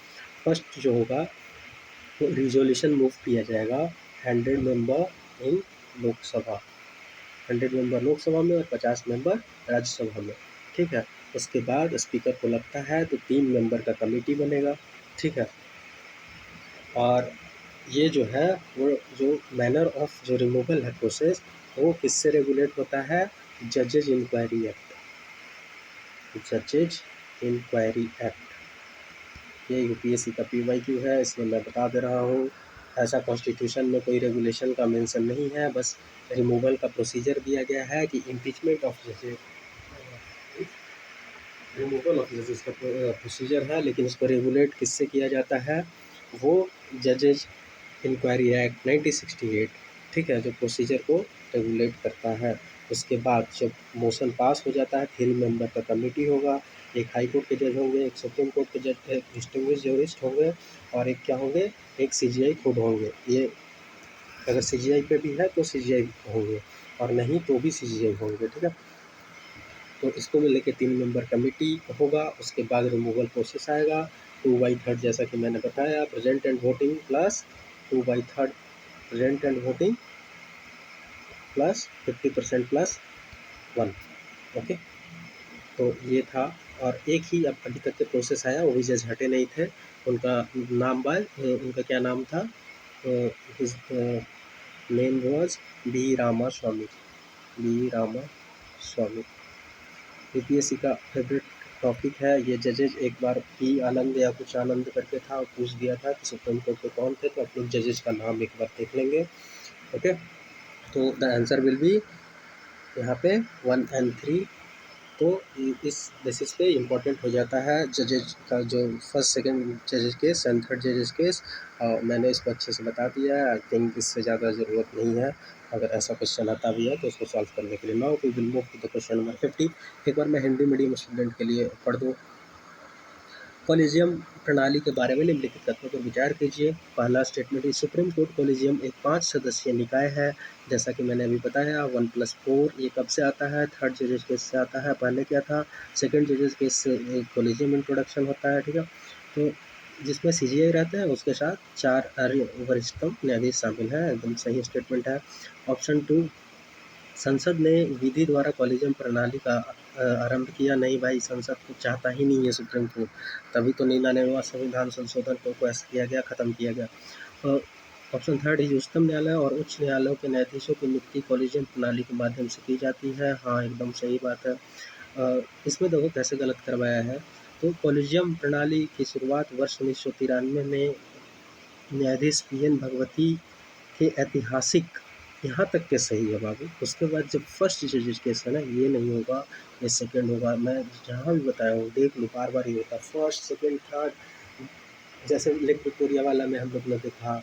फर्स्ट जो होगा वो रिजोल्यूशन मूव किया जाएगा 100 member in Lok Sabha, 100 member Lok Sabha में और 50 मेंबर राज्यसभा में। ठीक है, उसके बाद स्पीकर को लगता है तो 3 मेंबर का कमेटी बनेगा। ठीक है, और ये जो है वो जो मैनर ऑफ जो रिमूवल है प्रोसेस, वो किससे रेगुलेट होता है, जजेज इंक्वायरी एक्ट, जजेज इंक्वायरी एक्ट। ये यूपीएससी का पीवाईक्यू है, इसलिए मैं बता दे रहा हूँ। ऐसा कॉन्स्टिट्यूशन में कोई रेगुलेशन का मेंशन नहीं है, बस रिमूवल का प्रोसीजर दिया गया है कि इम्पीचमेंट ऑफ जजेज, रिमूवल ऑफ जजेस का प्रोसीजर है, लेकिन इसको रेगुलेट किससे किया जाता है, वो जजेज इंक्वायरी एक्ट 1968, ठीक है, जो प्रोसीजर को रेगुलेट करता है। उसके बाद जब मोशन पास हो जाता है, 3 मेंबर का कमेटी होगा, एक हाई कोर्ट के जज होंगे, एक सुप्रीम कोर्ट के जज, एक डिस्टिंग्विश जूरिस्ट होंगे, और एक क्या होंगे, एक सीजीआई खुद होंगे। ये अगर सीजीआई पे भी है तो सीजीआई होंगे, और नहीं तो भी सीजीआई होंगे। ठीक है, तो इसको भी लेके 3 मेंबर कमेटी होगा। उसके बाद रिमूवल प्रोसेस आएगा, 2/3 जैसा कि मैंने बताया, present and voting plus 2/3 present and voting plus 50% plus 1। Okay, तो ये था। और एक ही अब अभी तक के प्रोसेस आया, वो भी जज हटे नहीं थे, उनका नाम उनका क्या नाम था, his name was B Ramaswami, B Ramaswami. UPSC का फेवरेट टॉपिक है ये। जजेज एक बार पी आनंद या कुछ आनंद करके था, पूछ दिया था कि सुप्रीम कोर्ट के कौन थे, तो आप लोग जजेज का नाम एक बार देख लेंगे। ओके, तो द आंसर विल बी यहाँ पे 1 and 3। तो इस बेसिस पे इम्पोर्टेंट हो जाता है जजेज का जो फर्स्ट सेकंड जजेस केस एंड थर्ड जजेस केस। मैंने इसको अच्छे से बता दिया है, आई थिंक इससे ज़्यादा ज़रूरत नहीं है। अगर ऐसा क्वेश्चन आता भी है तो उसको सॉल्व करने के लिए। Now we will move to the question number 50। एक बार मैं हिंदी मीडियम स्टूडेंट के लिए पढ़ दूँ। कॉलेजियम प्रणाली के बारे में निम्नलिखित तथ्यों पर विचार कीजिए। पहला स्टेटमेंट, सुप्रीम कोर्ट कॉलेजियम एक 5 सदस्यीय निकाय है, जैसा कि मैंने अभी बताया 1+4। ये कब से आता है, थर्ड जजेस केस से आता है। पहले क्या था, सेकंड जजेस केस से कॉलेजियम इंट्रोडक्शन होता है। ठीक है, तो जिसमें सीजीआई रहता है उसके साथ 4 वरिष्ठतम न्यायाधीश शामिल है। एकदम सही स्टेटमेंट है। ऑप्शन 2, संसद ने विधि द्वारा कॉलेजियम प्रणाली का आरंभ किया। नहीं भाई, संसद को चाहता ही नहीं है सुप्रीम कोर्ट, तभी तो 99वां संविधान संशोधन को पास किया गया, ख़त्म किया गया। ऑप्शन 3 है, उच्चतम न्यायालय और उच्च न्यायालयों के न्यायाधीशों की नियुक्ति कॉलेजियम प्रणाली के माध्यम से की जाती है। हाँ, एकदम सही बात है। इसमें देखो कैसे गलत करवाया है। तो कॉलेजियम प्रणाली की शुरुआत वर्ष 1993 में न्यायाधीश PN भगवती के ऐतिहासिक, यहाँ तक के सही है बाबू। उसके बाद जब फर्स्ट जजेस केस है ना, ये नहीं होगा, ये सेकंड होगा। मैं जहाँ भी बताया हूँ देख लो, बार बार ही होता है फर्स्ट सेकंड थर्ड। जैसे लेक विक्टोरिया वाला में हम लोग ने देखा,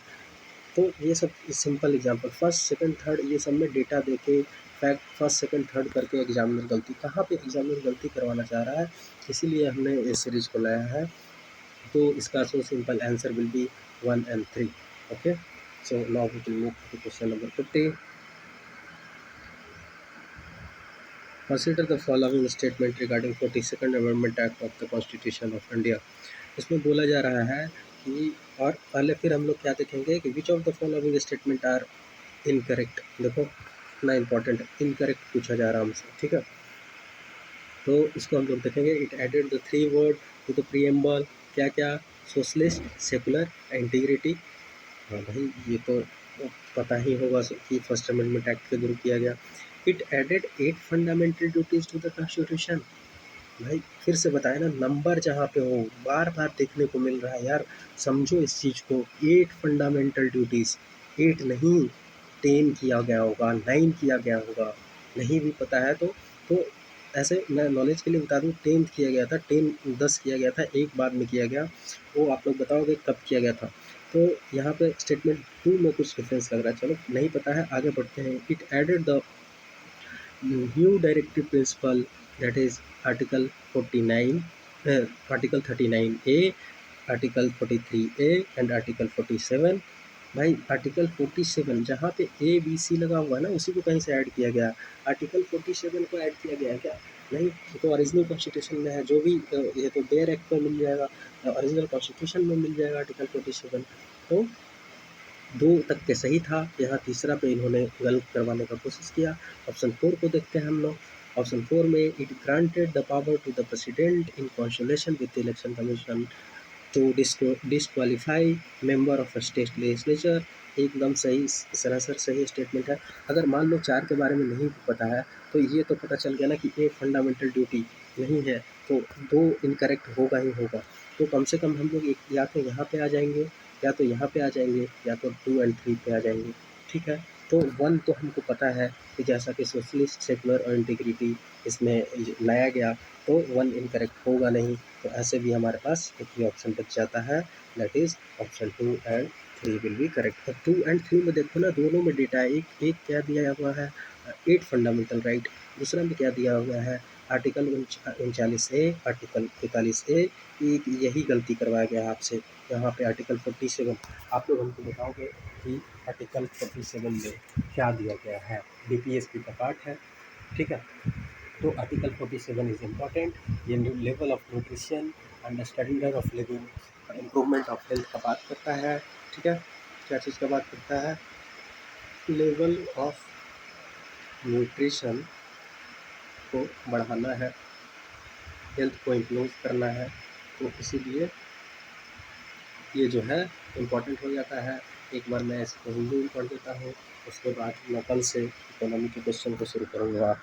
तो ये सब simple example, first second third ये सब में डेटा देके फैक्ट फर्स्ट सेकंड थर्ड करके एग्जामिनर गलती कहाँ पे एग्जामिनर गलती करवाना चाह रहा है, इसीलिए हमने इस सीरीज को लाया है। तो इसका so simple answer will be 1 and 3। Okay, so now we will move to question number 50। Consider the following statement regarding 42nd amendment act of the constitution of India. इसमें बोला जा रहा है कि, और पहले फिर हम लोग क्या देखेंगे कि which of the following statement are incorrect. देखो इतना इंपॉर्टेंट इनकरेक्ट पूछा जा रहा है हमसे, ठीक है। तो इसको हम लोग देखेंगे। It added the 3 word to the preamble, क्या क्या, सोशलिस्ट, सेकुलर, इंटीग्रिटी। हाँ भाई ये तो पता ही होगा कि फर्स्ट अमेंडमेंट एक्ट के थ्रू किया गया। It added 8 fundamental duties to the constitution. भाई फिर से बताया ना, नंबर जहाँ पे हो बार बार देखने को मिल रहा है यार, समझो इस चीज़ को। 8 फंडामेंटल ड्यूटीज़, 8 नहीं 10 किया गया होगा, 9 किया गया होगा, नहीं भी पता है तो ऐसे मैं नॉलेज के लिए बता दूँ, 10 किया गया था, 10 किया गया था, एक बाद में किया गया, वो आप लोग बताओगे कब किया गया था। तो यहाँ पे स्टेटमेंट 2 में कुछ डिफरेंस लग रहा है, चलो नहीं पता है आगे बढ़ते हैं। It added the new directive principle, that is article 49, article 39A, article 43A and article 47। भाई आर्टिकल 47 जहाँ पे ABC लगा हुआ है ना, उसी को कहीं से ऐड किया गया। आर्टिकल 47 को ऐड किया गया है क्या? नहीं, ये तो ओरिजिनल कॉन्स्टिट्यूशन में है। जो भी ये तो बेयर एक्ट में मिल जाएगा, ओरिजिनल कॉन्स्टिट्यूशन में मिल जाएगा आर्टिकल 47। तो 2 तक के सही था, यहाँ तीसरा पे इन्होंने गलत करवाने का कोशिश किया। ऑप्शन 4 को देखते हैं हम लोग। ऑप्शन 4 में it granted the power to the president in consultation with election commission to disqualify member of state legislature. एकदम सही, सरासर सही स्टेटमेंट है। अगर मान लो 4 के बारे में नहीं पता है तो ये तो पता चल गया ना कि एक फंडामेंटल ड्यूटी नहीं है, तो 2 इनकरेक्ट होगा ही होगा। तो कम से कम हम लोग एक या तो यहाँ पे आ जाएंगे, या तो यहाँ पे आ जाएंगे, या तो 2 एंड 3 पे आ जाएंगे, ठीक है। तो 1 तो हमको पता है कि जैसा कि सोशलिस्ट, सेकुलर और इंटीग्रिटी इसमें लाया गया, तो 1 इनकरेक्ट होगा नहीं। तो ऐसे भी हमारे पास एक ही ऑप्शन बच जाता है, that is option 2 and 3 will be correct. और 2 एंड 3 में देखो ना, दोनों में डेटा एक क्या दिया हुआ है, 8 फंडामेंटल राइट। दूसरा में क्या दिया हुआ है, आर्टिकल 39A, आर्टिकल 45A। यही गलती करवाया गया आपसे। यहाँ पे आर्टिकल 47, आप लोग हमको बताओगे कि आर्टिकल 47 में क्या दिया गया है। DPSP का पार्ट है, ठीक है। तो आर्टिकल 47 इज इम्पॉर्टेंट। ये level of nutrition and standard of living, improvement of health का बात करता है, ठीक है। क्या चीज़ का बात करता है, लेवल ऑफ न्यूट्रिशन को बढ़ाना है, हेल्थ को इम्प्रूव करना है, तो इसीलिए ये जो है इम्पॉर्टेंट हो जाता है। एक बार मैं इसको हिंदी में पढ़ देता हूँ, उसके बाद मैं कल से इकोनॉमी के क्वेश्चन को शुरू करूँगा,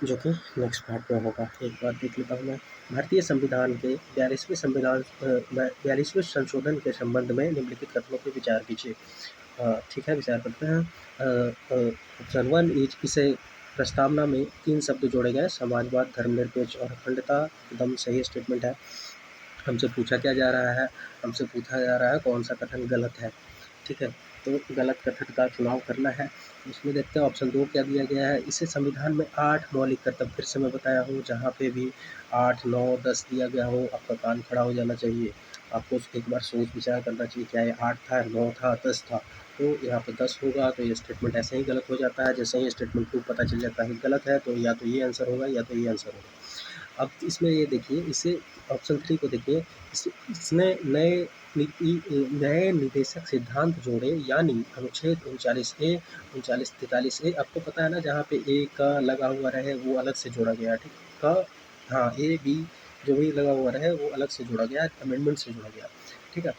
जो कि नेक्स्ट पार्ट में होगा। एक बार देख लेता हूँ मैं। भारतीय संविधान के 42वें संशोधन के संबंध में निम्नलिखित कथनों पर विचार कीजिए। ठीक है, विचार करते हैं। ऑप्शन 1 इज, इसे प्रस्तावना में 3 शब्द जोड़े गए, समाजवाद, धर्मनिरपेक्ष और अखंडता। एकदम सही स्टेटमेंट है। हमसे पूछा क्या जा रहा है, हमसे पूछा जा रहा है कौन सा कथन गलत है, ठीक है। तो गलत कथन का चुनाव करना है। उसमें देखते हैं ऑप्शन 2 क्या दिया गया है, इसे संविधान में 8 मौलिक कर्तव्य, फिर से मैं बताया हूँ, जहाँ पे भी 8, 9, 10 दिया गया हो, आपका कान खड़ा हो जाना चाहिए। आपको एक बार सोच विचार करना चाहिए, क्या ये 8 था, 9 था, 10 था। तो यहाँ पे 10 होगा, तो ये स्टेटमेंट ऐसे ही गलत हो जाता है। जैसे ही स्टेटमेंट 2 पता चल जाता है गलत है, तो या तो ये आंसर होगा या तो ये आंसर होगा। अब इसमें ये देखिए, इसे ऑप्शन 3 को देखिए, इसने नए निदेशक सिद्धांत जोड़े, यानी अनुच्छेद 39A, 39-43A। आपको पता है ना, जहाँ पे ए का लगा हुआ रहे वो अलग से जोड़ा गया, ठीक का, हाँ A, B जो भी लगा हुआ रहे वो अलग से जोड़ा गया, अमेंडमेंट से जोड़ा गया, ठीक है।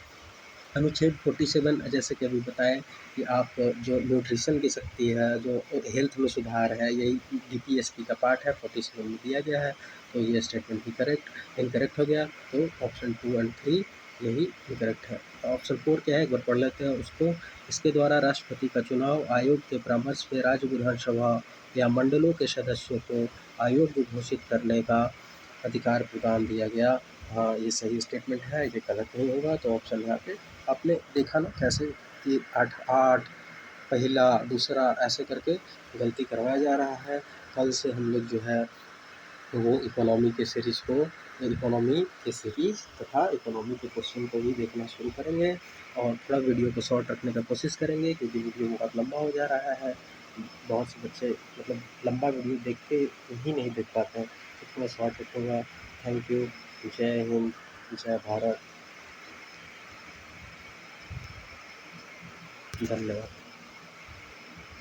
अनुच्छेद 47 जैसे कि अभी बताएं कि आप जो न्यूट्रिशन की शक्ति है, जो हेल्थ में सुधार है, यही DPSP का पार्ट है, 47 में दिया गया है। तो ये स्टेटमेंट भी इनकरेक्ट हो गया। तो ऑप्शन 2 एंड 3 यही इनकरेक्ट है। ऑप्शन 4 क्या है, एक बार पढ़ लेते हैं उसको। इसके द्वारा राष्ट्रपति का चुनाव आयोग के परामर्श में राज्य विधानसभा या मंडलों के सदस्यों को अयोग्य घोषित करने का अधिकार प्रदान दिया गया। हाँ, ये सही स्टेटमेंट है, ये गलत नहीं होगा। तो ऑप्शन यहाँ पे आपने देखा ना कैसे 8 8 पहला दूसरा ऐसे करके गलती करवाया जा रहा है। कल से हम लोग जो है वो इकोनॉमी के सीरीज़ तथा इकोनॉमी के क्वेश्चन को भी देखना शुरू करेंगे और थोड़ा वीडियो को शॉर्ट रखने का कोशिश करेंगे, क्योंकि वीडियो बहुत लंबा हो जा रहा है। बहुत से बच्चे मतलब लंबा वीडियो देख के ही नहीं देख पाते हैं, तो थोड़ा शॉर्ट रखूँगा। Thank you. जय हिंद, जय भारत, धन्यवाद।